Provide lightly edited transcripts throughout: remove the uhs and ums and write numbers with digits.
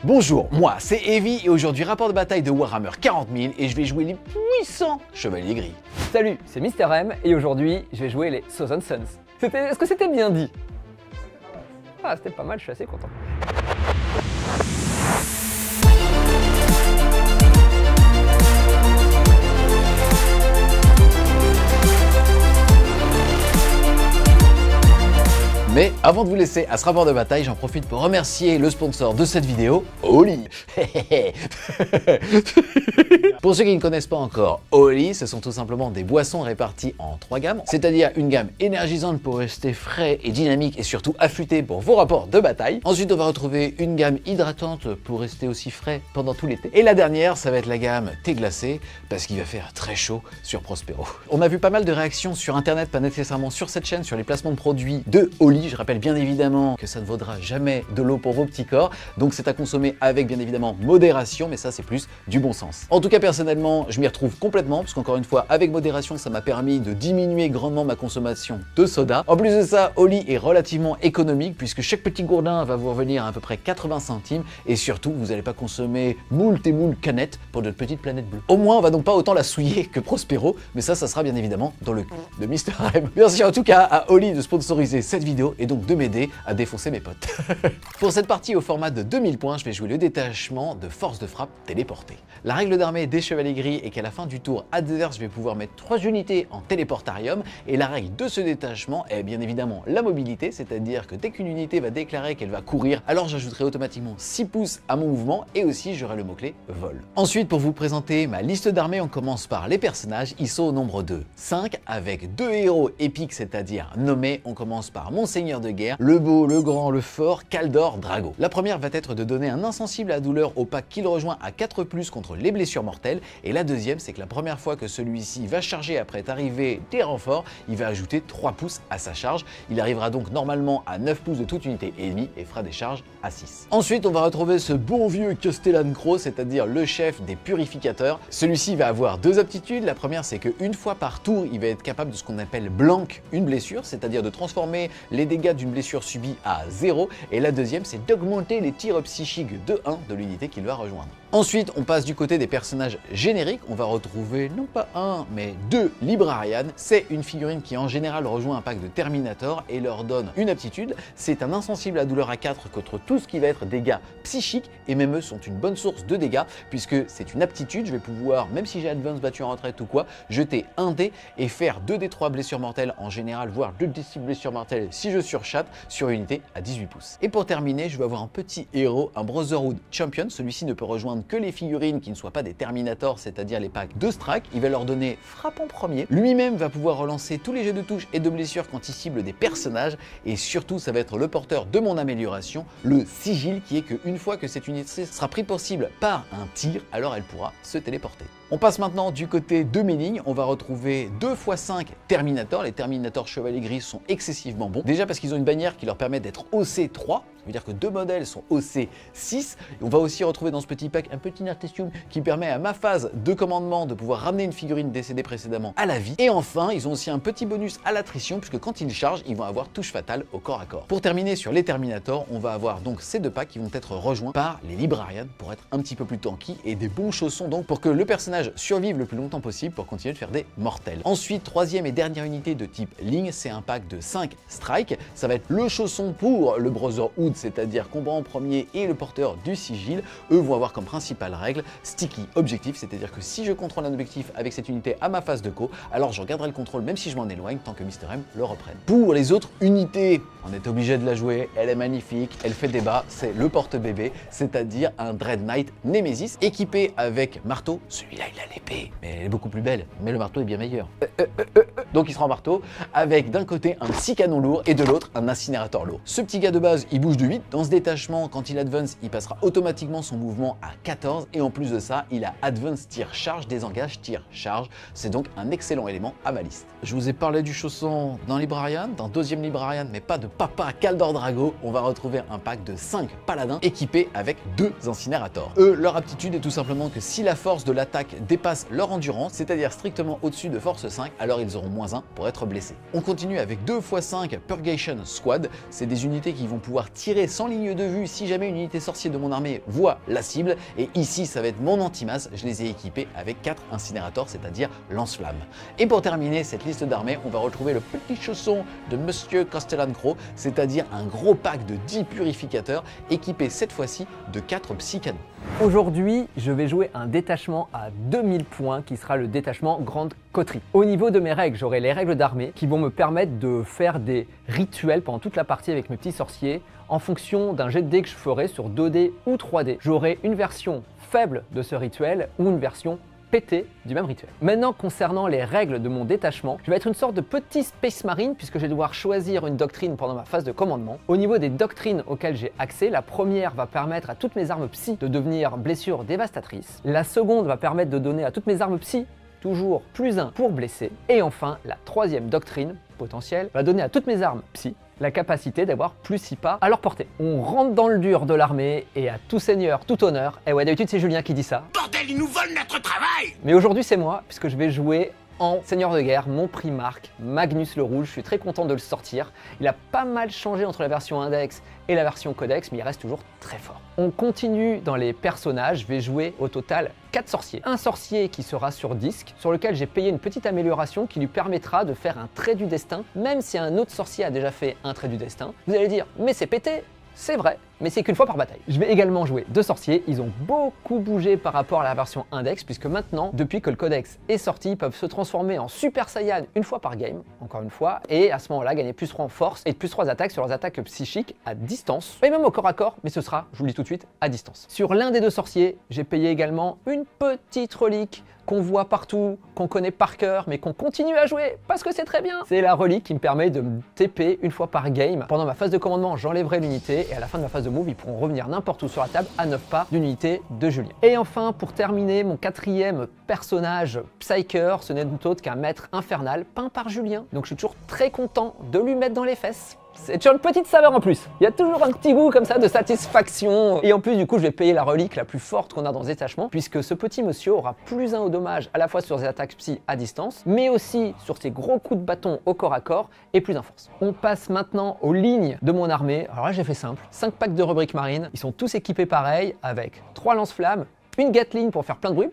Bonjour, moi c'est Evie et aujourd'hui rapport de bataille de Warhammer 40 000 et je vais jouer les puissants chevaliers gris. Salut, c'est Mister M et aujourd'hui je vais jouer les Thousand Suns. Est-ce que c'était bien dit? Ah, c'était pas mal, je suis assez content. Mais avant de vous laisser à ce rapport de bataille, j'en profite pour remercier le sponsor de cette vidéo, Oli. Pour ceux qui ne connaissent pas encore, Oli, ce sont tout simplement des boissons réparties en 3 gammes, c'est-à-dire une gamme énergisante pour rester frais et dynamique et surtout affûté pour vos rapports de bataille. Ensuite, on va retrouver une gamme hydratante pour rester aussi frais pendant tout l'été. Et la dernière, ça va être la gamme thé glacé, parce qu'il va faire très chaud sur Prospero. On a vu pas mal de réactions sur internet, pas nécessairement sur cette chaîne, sur les placements de produits de Oli. Je rappelle bien évidemment que ça ne vaudra jamais de l'eau pour vos petits corps, donc c'est à consommer avec bien évidemment modération, mais ça c'est plus du bon sens. En tout cas personnellement, je m'y retrouve complètement, parce qu'encore une fois, avec modération, ça m'a permis de diminuer grandement ma consommation de soda. En plus de ça, Oli est relativement économique, puisque chaque petit gourdin va vous revenir à peu près 80 centimes, et surtout, vous n'allez pas consommer moult et moult canettes pour notre petite planète bleue. Au moins, on va donc pas autant la souiller que Prospero, mais ça sera bien évidemment dans le cul de Mister M. Merci en tout cas à Oli de sponsoriser cette vidéo, et donc de m'aider à défoncer mes potes. Pour cette partie au format de 2000 points, je vais jouer le détachement de force de frappe téléportée. La règle d'armée des chevaliers gris est qu'à la fin du tour adverse, je vais pouvoir mettre 3 unités en téléportarium, et la règle de ce détachement est bien évidemment la mobilité, c'est-à-dire que dès qu'une unité va déclarer qu'elle va courir, alors j'ajouterai automatiquement 6 pouces à mon mouvement, et aussi j'aurai le mot-clé vol. Ensuite, pour vous présenter ma liste d'armées, on commence par les personnages. Ils sont au nombre de 5, avec 2 héros épiques, c'est-à-dire nommés. On commence par mon seigneur de guerre, le beau, le grand, le fort, Kaldor Drago. La première va être de donner un insensible à la douleur au pack qu'il rejoint à 4+, contre les blessures mortelles, et la deuxième, c'est que la première fois que celui-ci va charger après être arrivé des renforts, il va ajouter 3 pouces à sa charge. Il arrivera donc normalement à 9 pouces de toute unité ennemie et fera des charges à 6. Ensuite, on va retrouver ce bon vieux Castellan Crow, c'est-à-dire le chef des purificateurs. Celui-ci va avoir 2 aptitudes. La première, c'est qu'une fois par tour, il va être capable de ce qu'on appelle blank une blessure, c'est-à-dire de transformer les dégâts d'une blessure subie à 0, et la deuxième, c'est d'augmenter les tirs psychiques de 1 de l'unité qu'il va rejoindre. Ensuite, on passe du côté des personnages génériques. On va retrouver non pas un, mais 2 Librarian. C'est une figurine qui en général rejoint un pack de Terminator et leur donne une aptitude. C'est un insensible à douleur à 4 contre tout ce qui va être dégâts psychiques, et même eux sont une bonne source de dégâts, puisque c'est une aptitude. Je vais pouvoir, même si j'ai Advance battu en retraite ou quoi, jeter un dé et faire 2d3 blessures mortelles en général, voire 2d6 blessures mortelles si je surchatte sur une unité à 18 pouces. Et pour terminer, je vais avoir un petit héros, un Brotherhood Champion. Celui-ci ne peut rejoindre que les figurines qui ne soient pas des Terminators, c'est-à-dire les packs de Strack. Il va leur donner frappe en premier. Lui-même va pouvoir relancer tous les jets de touche et de blessures quand il cible des personnages, et surtout ça va être le porteur de mon amélioration, le sigil, qui est qu'une fois que cette unité sera prise pour cible par un tir, alors elle pourra se téléporter. On passe maintenant du côté de mes lignes. On va retrouver 2x5 Terminators. Les Terminators chevaliers gris sont excessivement bons. Déjà parce qu'ils ont une bannière qui leur permet d'être OC3. Ça veut dire que 2 modèles sont OC6. On va aussi retrouver dans ce petit pack un petit Nartestium qui permet à ma phase de commandement de pouvoir ramener une figurine décédée précédemment à la vie. Et enfin, ils ont aussi un petit bonus à l'attrition, puisque quand ils chargent, ils vont avoir touche fatale au corps à corps. Pour terminer sur les Terminators, on va avoir donc ces 2 packs qui vont être rejoints par les Librarians pour être un petit peu plus tanky, et des bons chaussons donc pour que le personnage survive le plus longtemps possible pour continuer de faire des mortels. Ensuite, troisième et dernière unité de type ligne, c'est un pack de 5 strike. Ça va être le chausson pour le Brotherhood, c'est-à-dire combat en premier, et le porteur du sigil. Eux vont avoir comme principale règle sticky objectif, c'est-à-dire que si je contrôle un objectif avec cette unité à ma phase de co, alors je garderai le contrôle même si je m'en éloigne tant que Mister M le reprenne. Pour les autres unités, on est obligé de la jouer, elle est magnifique, elle fait débat, c'est le porte-bébé, c'est-à-dire un Dread Knight Nemesis équipé avec marteau. Celui-là il a l'épée, mais elle est beaucoup plus belle, mais le marteau est bien meilleur. Donc il sera en marteau, avec d'un côté un petit canon lourd et de l'autre un incinérateur lourd. Ce petit gars de base, il bouge de 8. Dans ce détachement, quand il advance, il passera automatiquement son mouvement à 14, et en plus de ça, il a advance tir charge, désengage tir charge. C'est donc un excellent élément à ma liste. Je vous ai parlé du chausson dans Librarian, dans deuxième Librarian, mais pas de papa Kaldor Drago. On va retrouver un pack de 5 paladins équipés avec 2 incinérators. Eux, leur aptitude est tout simplement que si la force de l'attaque dépasse leur endurance, c'est-à-dire strictement au-dessus de force 5, alors ils auront -1 pour être blessés. On continue avec 2 x 5 Purgation Squad. C'est des unités qui vont pouvoir tirer tirer sans ligne de vue si jamais une unité sorcier de mon armée voit la cible. Et ici, ça va être mon anti-masse. Je les ai équipés avec 4 incinérateurs, c'est-à-dire lance-flammes. Et pour terminer cette liste d'armées, on va retrouver le petit chausson de Monsieur Castellan-Cro, c'est-à-dire un gros pack de 10 purificateurs équipés cette fois-ci de 4 psy-canons. Aujourd'hui, je vais jouer un détachement à 2000 points qui sera le détachement Grande Coterie. Au niveau de mes règles, j'aurai les règles d'armée qui vont me permettre de faire des rituels pendant toute la partie avec mes petits sorciers en fonction d'un jet de dés que je ferai sur 2D ou 3D. J'aurai une version faible de ce rituel ou une version pété du même rituel. Maintenant, concernant les règles de mon détachement, je vais être une sorte de petit Space Marine puisque je vais devoir choisir une doctrine pendant ma phase de commandement. Au niveau des doctrines auxquelles j'ai accès, la première va permettre à toutes mes armes psy de devenir blessures dévastatrices. La seconde va permettre de donner à toutes mes armes psy toujours +1 pour blesser. Et enfin, la troisième doctrine potentielle va donner à toutes mes armes psy la capacité d'avoir +6 pas à leur portée. On rentre dans le dur de l'armée et à tout seigneur, tout honneur. Et ouais, d'habitude c'est Julien qui dit ça. Bordel, ils nous volent notre travail! Mais aujourd'hui c'est moi, puisque je vais jouer en seigneur de guerre, mon primarque, Magnus le Rouge. Je suis très content de le sortir. Il a pas mal changé entre la version Index et la version Codex, mais il reste toujours très fort. On continue dans les personnages. Je vais jouer au total 4 sorciers. Un sorcier qui sera sur disque, sur lequel j'ai payé une petite amélioration qui lui permettra de faire un trait du destin, même si un autre sorcier a déjà fait un trait du destin. Vous allez dire, mais c'est pété! C'est vrai, mais c'est qu'une fois par bataille. Je vais également jouer 2 sorciers, ils ont beaucoup bougé par rapport à la version Index, puisque maintenant, depuis que le Codex est sorti, ils peuvent se transformer en Super Saiyan une fois par game, encore une fois, et à ce moment-là, gagner +3 en force et +3 attaques sur leurs attaques psychiques à distance, et même au corps à corps, mais ce sera, je vous le dis tout de suite, à distance. Sur l'un des 2 sorciers, j'ai payé également une petite relique qu'on voit partout, qu'on connaît par cœur, mais qu'on continue à jouer parce que c'est très bien. C'est la relique qui me permet de me TP une fois par game. Pendant ma phase de commandement, j'enlèverai l'unité et à la fin de ma phase de move, ils pourront revenir n'importe où sur la table à 9 pas d'une unité de Julien. Et enfin, pour terminer, mon 4e personnage, Psyker, ce n'est autre qu'un maître infernal peint par Julien. Donc je suis toujours très content de lui mettre dans les fesses. C'est toujours une petite saveur en plus. Il y a toujours un petit goût comme ça de satisfaction. Et en plus, du coup, je vais payer la relique la plus forte qu'on a dans ce détachement, puisque ce petit monsieur aura +1 au dommage à la fois sur ses attaques psy à distance, mais aussi sur ses gros coups de bâton au corps à corps et +1 force. On passe maintenant aux lignes de mon armée. Alors là, j'ai fait simple. 5 packs de rubriques marines. Ils sont tous équipés pareil, avec 3 lance-flammes, une Gatling pour faire plein de bruit,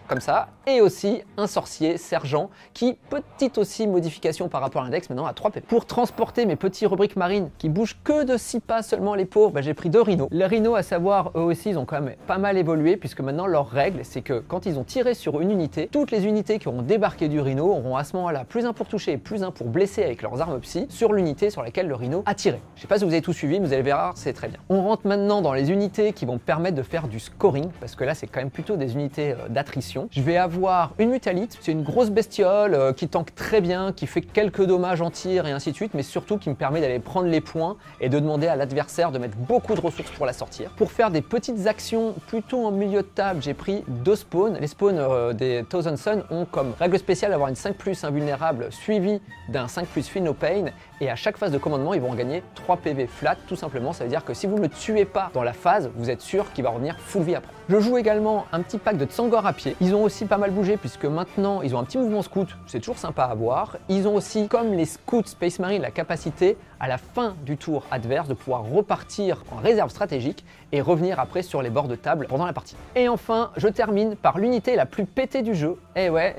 comme ça, et aussi un sorcier sergent qui, petite aussi modification par rapport à l'index, maintenant à 3 PP. Pour transporter mes petits rubriques marines qui bougent que de 6 pas seulement les pauvres, j'ai pris 2 rhinos. Les rhinos, à savoir, eux aussi, ils ont quand même pas mal évolué, puisque maintenant leur règle, c'est que quand ils ont tiré sur une unité, toutes les unités qui auront débarqué du rhino auront à ce moment-là +1 pour toucher et +1 pour blesser avec leurs armes psy sur l'unité sur laquelle le rhino a tiré. Je sais pas si vous avez tout suivi, mais vous allez voir, c'est très bien. On rentre maintenant dans les unités qui vont permettre de faire du scoring, parce que là, c'est quand même plutôt des unités d'attrition. Je vais avoir une mutalite, c'est une grosse bestiole qui tank très bien, qui fait quelques dommages en tir et ainsi de suite, mais surtout qui me permet d'aller prendre les points et de demander à l'adversaire de mettre beaucoup de ressources pour la sortir. Pour faire des petites actions plutôt en milieu de table, j'ai pris 2 spawns. Les spawns des Thousand Sun ont comme règle spéciale d'avoir une 5+ invulnérable suivie d'un 5+ feel no pain, et à chaque phase de commandement, ils vont gagner 3 PV flat, tout simplement. Ça veut dire que si vous ne le tuez pas dans la phase, vous êtes sûr qu'il va revenir full vie après. Je joue également un petit pack de Tsangor à pied. Ils ont aussi pas mal bougé puisque maintenant ils ont un petit mouvement scout, c'est toujours sympa à voir. Ils ont aussi, comme les scouts Space Marine, la capacité à la fin du tour adverse de pouvoir repartir en réserve stratégique et revenir après sur les bords de table pendant la partie. Et enfin, je termine par l'unité la plus pétée du jeu. Et ouais,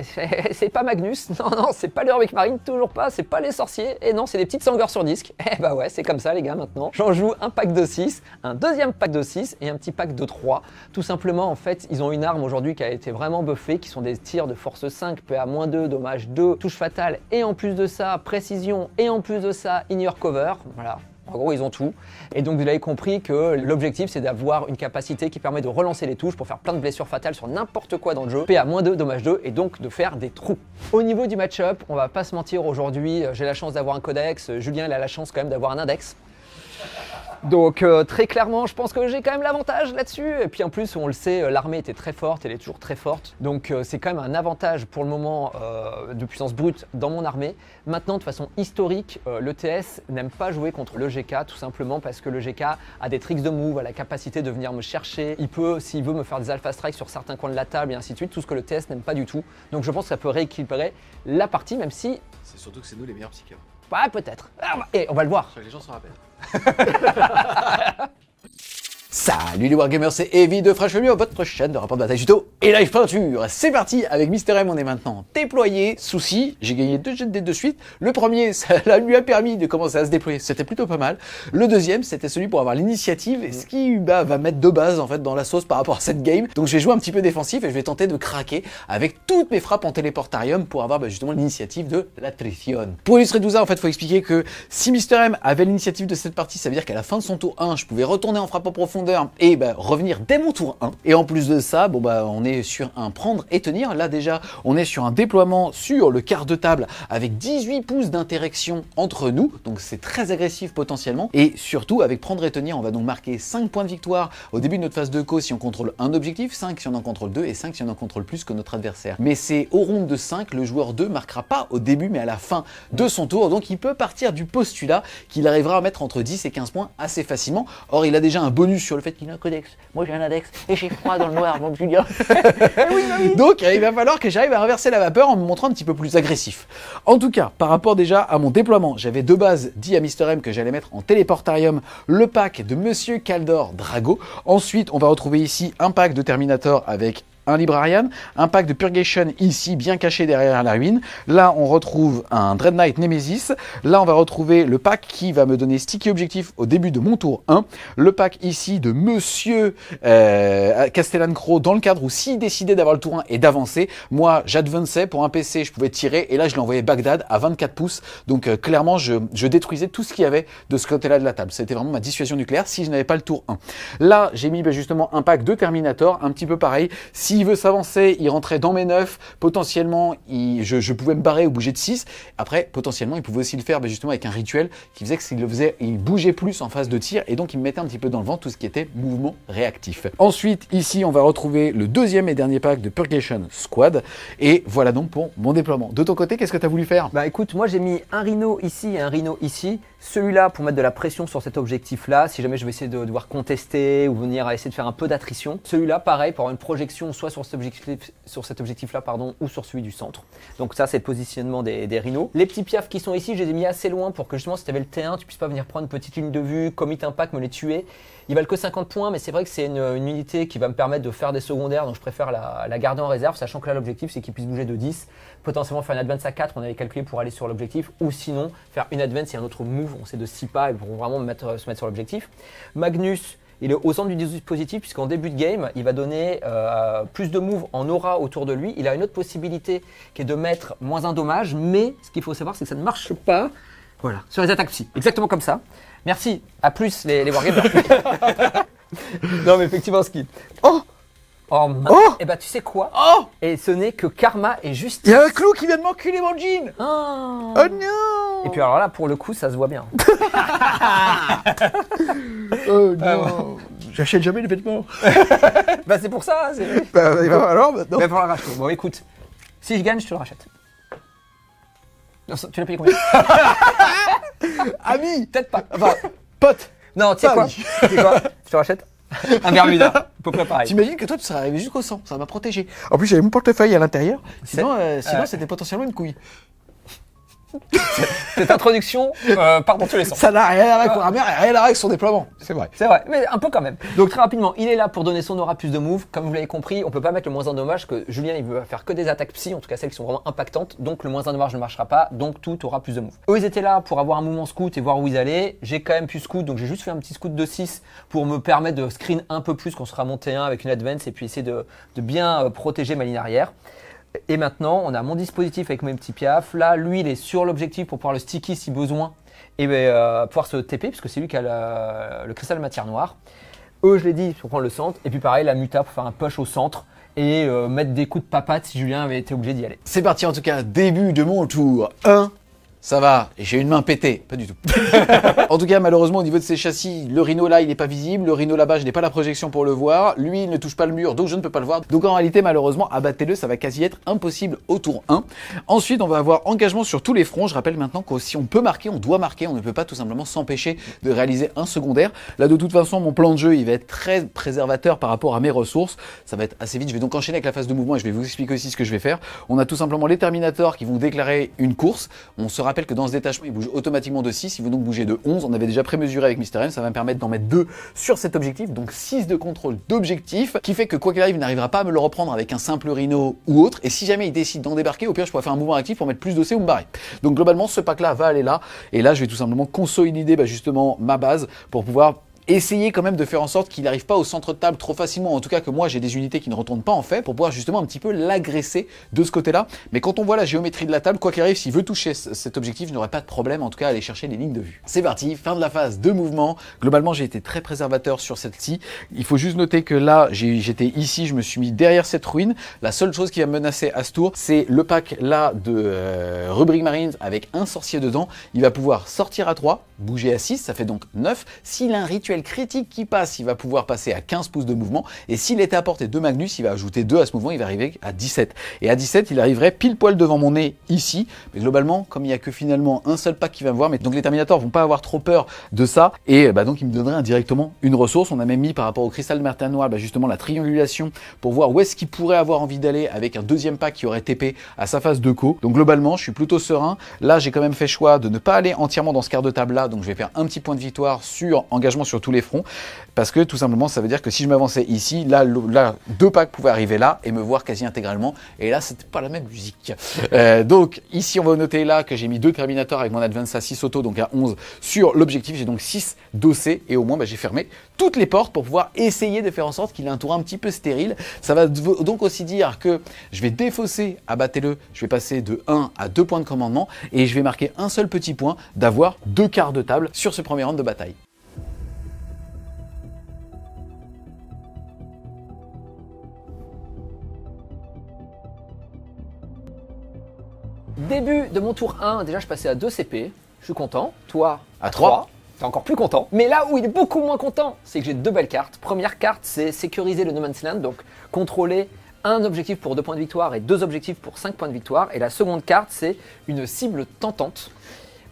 c'est pas Magnus, non, c'est pas les rubriques marines, toujours pas, c'est pas les sorciers, et non, c'est des petites Tsangor sur disque. Et bah ouais, c'est comme ça les gars maintenant. J'en joue un pack de 6, un deuxième pack de 6 et un petit pack de 3. Tout simplement, en fait, ils ont une arme aujourd'hui qui a été vraiment buffée, qui sont des tirs de force 5, PA-2, dommage 2, touche fatale, et en plus de ça, précision, et en plus de ça, in your cover. Voilà. En gros, ils ont tout. Et donc, vous l'avez compris que l'objectif, c'est d'avoir une capacité qui permet de relancer les touches pour faire plein de blessures fatales sur n'importe quoi dans le jeu. PA-2, dommage 2, et donc de faire des trous. Au niveau du match-up, on va pas se mentir, aujourd'hui, j'ai la chance d'avoir un codex. Julien, il a la chance quand même d'avoir un index. Donc très clairement, je pense que j'ai quand même l'avantage là-dessus. Et puis en plus, on le sait, l'armée était très forte, elle est toujours très forte. Donc c'est quand même un avantage pour le moment de puissance brute dans mon armée. Maintenant, de façon historique, le TS n'aime pas jouer contre le GK, tout simplement parce que le GK a des tricks de move, a la capacité de venir me chercher. Il peut, s'il veut, me faire des alpha strikes sur certains coins de la table et ainsi de suite, tout ce que le TS n'aime pas du tout. Donc je pense que ça peut rééquilibrer la partie, même si... C'est surtout que c'est nous les meilleurs psycheurs. Bah, peut-être. Et on va le voir. Les gens s'en rappellent. Salut les Wargamers, c'est Evie de Fresh Review, votre chaîne de rapport de bataille tuto et live peinture. C'est parti avec Mister M, on est maintenant déployé. Souci, j'ai gagné 2 jets de dés de suite. Le premier, ça lui a permis de commencer à se déployer, c'était plutôt pas mal. Le deuxième, c'était celui pour avoir l'initiative, ce qui va mettre de base en fait dans la sauce par rapport à cette game. Donc je vais jouer un petit peu défensif et je vais tenter de craquer avec toutes mes frappes en téléportarium pour avoir justement l'initiative de l'attrition. Pour illustrer tout ça, en fait, faut expliquer que si Mister M avait l'initiative de cette partie, ça veut dire qu'à la fin de son tour 1, je pouvais retourner en frappe en profondeur et revenir dès mon tour 1. Et en plus de ça, on est sur un prendre et tenir. Là déjà, on est sur un déploiement sur le quart de table avec 18 pouces d'interaction entre nous. Donc c'est très agressif potentiellement. Et surtout, avec prendre et tenir, on va donc marquer 5 points de victoire au début de notre phase de co si on contrôle un objectif, 5 si on en contrôle 2 et 5 si on en contrôle plus que notre adversaire. Mais c'est au round de 5, le joueur 2 marquera pas au début mais à la fin de son tour. Donc il peut partir du postulat qu'il arrivera à mettre entre 10 et 15 points assez facilement. Or, il a déjà un bonus sur le fait qu'il a un codex. Moi j'ai un index et j'ai froid dans le noir, donc Julien. Oui. Donc il va falloir que j'arrive à renverser la vapeur en me montrant un petit peu plus agressif. En tout cas, par rapport déjà à mon déploiement, j'avais de base dit à Mister M que j'allais mettre en téléportarium le pack de Monsieur Kaldor Drago. Ensuite, on va retrouver ici un pack de Terminator avec un Librarian, un pack de Purgation ici bien caché derrière la ruine. Là on retrouve un Dread Knight Nemesis. Là on va retrouver le pack qui va me donner Sticky Objectif au début de mon tour 1. Le pack ici de Monsieur Castellan Crow dans le cadre où s'il décidait d'avoir le tour 1 et d'avancer, moi j'advançais pour un PC, je pouvais tirer et là je l'envoyais Bagdad à 24 pouces. Donc clairement je détruisais tout ce qu'il y avait de ce côté-là de la table. C'était vraiment ma dissuasion nucléaire si je n'avais pas le tour 1. Là j'ai mis justement un pack de Terminator, un petit peu pareil. S'il veut s'avancer, il rentrait dans mes 9. Potentiellement, je pouvais me barrer ou bouger de 6. Après, potentiellement, il pouvait aussi le faire justement avec un rituel qui faisait que s'il le faisait, il bougeait plus en phase de tir et donc il me mettait un petit peu dans le vent tout ce qui était mouvement réactif. Ensuite, ici, on va retrouver le deuxième et dernier pack de Purgation Squad. Et voilà donc pour mon déploiement. De ton côté, qu'est-ce que tu as voulu faire? Bah écoute, moi j'ai mis un rhino ici et un rhino ici. Celui-là pour mettre de la pression sur cet objectif-là, si jamais je vais essayer de devoir contester ou venir à essayer de faire un peu d'attrition. Celui-là, pareil, pour avoir une projection soit sur cet objectif-là, ou sur celui du centre. Donc ça, c'est le positionnement des rhinos. Les petits piafs qui sont ici, je les ai mis assez loin pour que justement, si tu avais le T1, tu puisses pas venir prendre une petite ligne de vue, commit impact, me les tuer. Ils valent que 50 points, mais c'est vrai que c'est une unité qui va me permettre de faire des secondaires, donc je préfère la garder en réserve, sachant que là, l'objectif, c'est qu'ils puissent bouger de 10, potentiellement faire une advance à 4, on avait calculé pour aller sur l'objectif, ou sinon, faire une advance et un autre move, on sait de 6 pas, et pour vraiment se mettre sur l'objectif. Magnus, il est au centre du dispositif puisqu'en début de game, il va donner plus de moves en aura autour de lui. Il a une autre possibilité qui est de mettre moins un dommage, mais ce qu'il faut savoir, c'est que ça ne marche pas sur les attaques psy. Exactement comme ça. Merci, à plus les Wargamers. Non mais effectivement, ski. Et bah tu sais quoi? Et ce n'est que karma et justice. Il y a un clou qui vient de m'enculer mon jean. Oh non. Et puis alors là, pour le coup, ça se voit bien. Oh non. J'achète jamais les vêtements. Bah c'est pour ça. Il va falloir maintenant. Il va falloir racheter. Bon écoute, si je gagne, je te le rachète. Non, tu l'as payé combien? Ami. Peut-être pas. Enfin, pote. Non, tu sais quoi? Je te rachète un Bermuda, à peu près pareil. T'imagines que toi tu serais arrivé jusqu'au sang, ça m'a protégé. En plus j'avais mon portefeuille à l'intérieur, sinon c'était potentiellement une couille. Cette introduction part dans tous les sens. Ça n'a rien à voir avec Warhammer, rien à voir avec son déploiement. C'est vrai. C'est vrai, mais un peu quand même. Donc très rapidement, il est là pour donner son aura plus de move. Comme vous l'avez compris, on peut pas mettre le moins un dommage que Julien il veut faire que des attaques psy, en tout cas celles qui sont vraiment impactantes. Donc le moins un dommage ne marchera pas, donc tout aura plus de move. Eux ils étaient là pour avoir un mouvement scout et voir où ils allaient. J'ai quand même pu scout, donc j'ai juste fait un petit scout de 6 pour me permettre de screen un peu plus qu'on sera monté 1 avec une advance et puis essayer de bien protéger ma ligne arrière. Et maintenant, on a mon dispositif avec mes petits piafs. Là, lui, il est sur l'objectif pour pouvoir le sticky si besoin et pouvoir se TP, parce que c'est lui qui a le cristal de matière noire. Eux, je l'ai dit, pour prendre le centre. Et puis pareil, la muta pour faire un push au centre et mettre des coups de papate si Julien avait été obligé d'y aller. C'est parti en tout cas, début de mon tour 1. Ça va, j'ai une main pétée, pas du tout. En tout cas, malheureusement, au niveau de ces châssis, le rhino là, il n'est pas visible. Le rhino là-bas, je n'ai pas la projection pour le voir. Lui, il ne touche pas le mur, donc je ne peux pas le voir. Donc en réalité, malheureusement, abattez-le, ça va quasi être impossible au tour 1. Ensuite, on va avoir engagement sur tous les fronts. Je rappelle maintenant que si on peut marquer, on doit marquer. On ne peut pas tout simplement s'empêcher de réaliser un secondaire. Là, de toute façon, mon plan de jeu, il va être très préservateur par rapport à mes ressources. Ça va être assez vite. Je vais donc enchaîner avec la phase de mouvement et je vais vous expliquer aussi ce que je vais faire. On a tout simplement les Terminators qui vont déclarer une course. On sera rappelle que dans ce détachement, il bouge automatiquement de 6, il veut donc bouger de 11. On avait déjà prémesuré avec Mister M, ça va me permettre d'en mettre 2 sur cet objectif, donc 6 de contrôle d'objectif, qui fait que quoi qu'il arrive, il n'arrivera pas à me le reprendre avec un simple rhino ou autre, et si jamais il décide d'en débarquer, au pire je pourrais faire un mouvement actif pour mettre plus d'OC ou me barrer. Donc globalement, ce pack-là va aller là, et là je vais tout simplement consolider justement ma base pour pouvoir essayer quand même de faire en sorte qu'il n'arrive pas au centre de table trop facilement, en tout cas que moi j'ai des unités qui ne retournent pas en fait, pour pouvoir justement un petit peu l'agresser de ce côté-là. Mais quand on voit la géométrie de la table, quoi qu'il arrive, s'il veut toucher cet objectif, je n'aurai pas de problème en tout cas à aller chercher les lignes de vue. C'est parti, fin de la phase de mouvement. Globalement, j'ai été très préservateur sur celle-ci. Il faut juste noter que là, j'étais ici, je me suis mis derrière cette ruine. La seule chose qui va me menacer à ce tour, c'est le pack là de Rubric Marines avec un sorcier dedans. Il va pouvoir sortir à 3, bouger à 6, ça fait donc 9. S'il a un rituel critique qui passe, il va pouvoir passer à 15 pouces de mouvement, et s'il était à portée de Magnus, il va ajouter 2 à ce mouvement, il va arriver à 17. Et à 17, il arriverait pile poil devant mon nez ici, mais globalement, comme il n'y a que finalement un seul pack qui va me voir, mais donc les Terminators vont pas avoir trop peur de ça, et donc il me donnerait indirectement une ressource. On a même mis par rapport au Cristal de Mertin Noir, justement la triangulation pour voir où est-ce qu'il pourrait avoir envie d'aller avec un deuxième pack qui aurait TP à sa phase de co. Donc globalement, je suis plutôt serein. Là, j'ai quand même fait choix de ne pas aller entièrement dans ce quart de table là, donc je vais faire un petit point de victoire sur engagement sur tous les fronts, parce que tout simplement ça veut dire que si je m'avançais ici, là 2 packs pouvaient arriver là et me voir quasi intégralement, et là c'était pas la même musique. Donc ici on va noter là que j'ai mis 2 Terminators avec mon Advance à 6 auto, donc à 11 sur l'objectif. J'ai donc 6 d'OC, et au moins j'ai fermé toutes les portes pour pouvoir essayer de faire en sorte qu'il ait un tour un petit peu stérile. Ça va donc aussi dire que je vais défausser, abattez-le, je vais passer de 1 à 2 points de commandement, et je vais marquer un seul petit point d'avoir 2 quarts de table sur ce premier round de bataille. Début de mon tour 1, déjà je passais à 2 CP, je suis content. Toi, à 3. T'es encore plus content. Mais là où il est beaucoup moins content, c'est que j'ai 2 belles cartes. Première carte, c'est sécuriser le No Man's Land, donc contrôler un objectif pour 2 points de victoire et 2 objectifs pour 5 points de victoire. Et la seconde carte, c'est une cible tentante.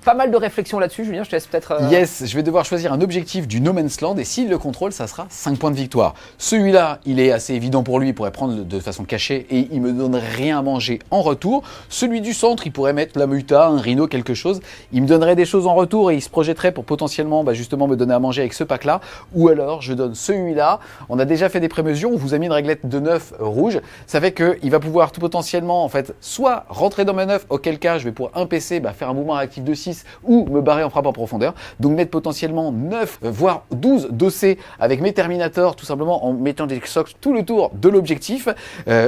Pas mal de réflexions là-dessus, Julien, je te laisse peut-être... Yes, je vais devoir choisir un objectif du No Man's Land, et s'il le contrôle, ça sera 5 points de victoire. Celui-là, il est assez évident pour lui, il pourrait prendre de façon cachée et il me donnerait rien à manger en retour. Celui du centre, il pourrait mettre la muta, un rhino, quelque chose. Il me donnerait des choses en retour et il se projetterait pour potentiellement justement me donner à manger avec ce pack-là. Ou alors, je donne celui-là. On a déjà fait des prémesures, on vous a mis une réglette de 9 rouge. Ça fait qu'il va pouvoir tout potentiellement, en fait, soit rentrer dans mes 9, auquel cas, je vais pour un PC faire un mouvement réactif de 6, ou me barrer en frappe en profondeur, donc mettre potentiellement 9 voire 12 d'OC avec mes Terminators, tout simplement en mettant des socs tout le tour de l'objectif,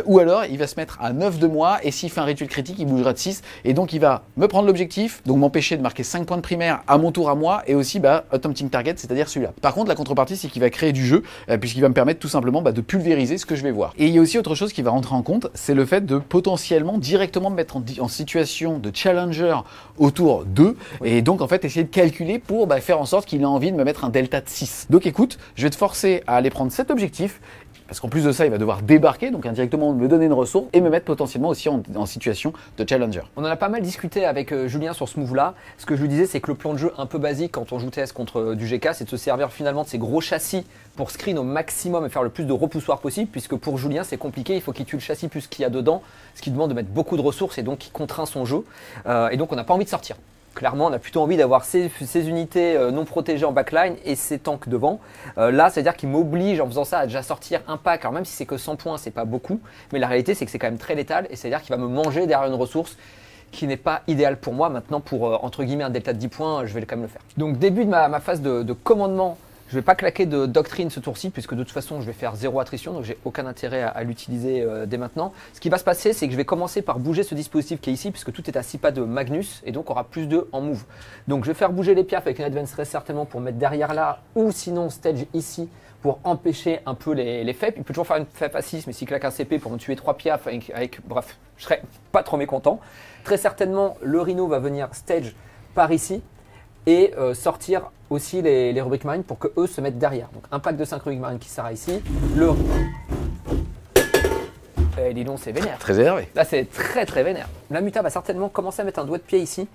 ou alors il va se mettre à 9 de moi, et s'il fait un rituel critique, il bougera de 6, et donc il va me prendre l'objectif, donc m'empêcher de marquer 5 points de primaire à mon tour à moi, et aussi Attempting Target, c'est-à-dire celui-là. Par contre, la contrepartie, c'est qu'il va créer du jeu, puisqu'il va me permettre tout simplement de pulvériser ce que je vais voir. Et il y a aussi autre chose qui va rentrer en compte, c'est le fait de potentiellement directement me mettre en situation de challenger au tour 2, et donc en fait essayer de calculer pour faire en sorte qu'il ait envie de me mettre un delta de 6. Donc écoute, je vais te forcer à aller prendre cet objectif, parce qu'en plus de ça, il va devoir débarquer, donc indirectement me donner une ressource et me mettre potentiellement aussi en situation de challenger. On en a pas mal discuté avec Julien sur ce move-là. Ce que je lui disais, c'est que le plan de jeu un peu basique quand on joue TS contre du GK, c'est de se servir finalement de ces gros châssis pour screen au maximum et faire le plus de repoussoir possible, puisque pour Julien, c'est compliqué, il faut qu'il tue le châssis plus ce qu'il y a dedans, ce qui demande de mettre beaucoup de ressources et donc qui contraint son jeu. Et donc on n'a pas envie de sortir. Clairement, on a plutôt envie d'avoir ces unités non protégées en backline et ces tanks devant. Là, c'est-à-dire qu'il m'oblige en faisant ça à déjà sortir un pack. Alors même si c'est que 100 points, c'est pas beaucoup. Mais la réalité, c'est que c'est quand même très létal. Et c'est-à-dire qu'il va me manger derrière une ressource qui n'est pas idéale pour moi. Maintenant, pour entre guillemets un delta de 10 points, je vais quand même le faire. Donc début de ma phase de commandement. Je ne vais pas claquer de doctrine ce tour-ci, puisque de toute façon, je vais faire 0 attrition, donc j'ai aucun intérêt à l'utiliser dès maintenant. Ce qui va se passer, c'est que je vais commencer par bouger ce dispositif qui est ici, puisque tout est à 6 pas de Magnus, et donc on aura plus 2 en move. Donc je vais faire bouger les piafs avec une advance très certainement pour mettre derrière là, ou sinon stage ici, pour empêcher un peu les FEP. Il peut toujours faire une FEP à 6, mais s'il claque un CP pour me tuer 3 piafs, bref, je serais pas trop mécontent. Très certainement, le Rhino va venir stage par ici, et sortir aussi les rubriques marines pour que eux se mettent derrière. Donc un pack de 5 rubriques marines qui sera ici. Dis donc, c'est vénère. Très énervé. Là, c'est très très vénère. La muta va certainement commencer à mettre un doigt de pied ici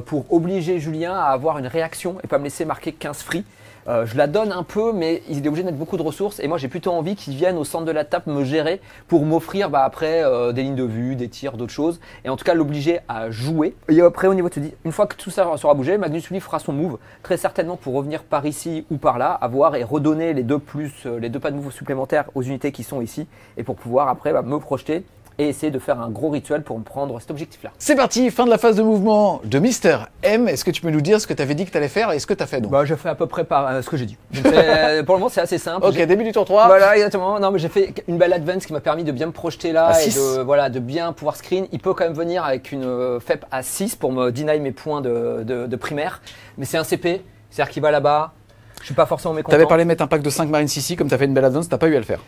pour obliger Julien à avoir une réaction et pas me laisser marquer 15 free. Je la donne un peu, mais il est obligé de mettre beaucoup de ressources. Et moi, j'ai plutôt envie qu'il vienne au centre de la table me gérer pour m'offrir après des lignes de vue, des tirs, d'autres choses. Et en tout cas, l'obliger à jouer. Et après, au niveau de une fois que tout ça sera bougé, Magnus lui fera son move, très certainement pour revenir par ici ou par là, avoir et redonner les deux pas de move supplémentaires aux unités qui sont ici. Et pour pouvoir après me projeter et essayer de faire un gros rituel pour me prendre cet objectif-là. C'est parti, fin de la phase de mouvement de Mister M. Est-ce que tu peux nous dire ce que tu avais dit que tu allais faire et ce que tu as fait donc? Je fais à peu près ce que j'ai dit. Donc, pour le moment, c'est assez simple. Ok, début du tour 3. Voilà, exactement. Non, mais j'ai fait une belle advance qui m'a permis de bien me projeter là et de bien pouvoir screen. Il peut quand même venir avec une FEP à 6 pour me deny mes points de primaire. Mais c'est un CP, c'est-à-dire qu'il va là-bas. Je suis pas forcément mécontent. T'avais parlé de mettre un pack de 5 Marines ici, comme t'as fait une belle advance, t'as pas eu à le faire.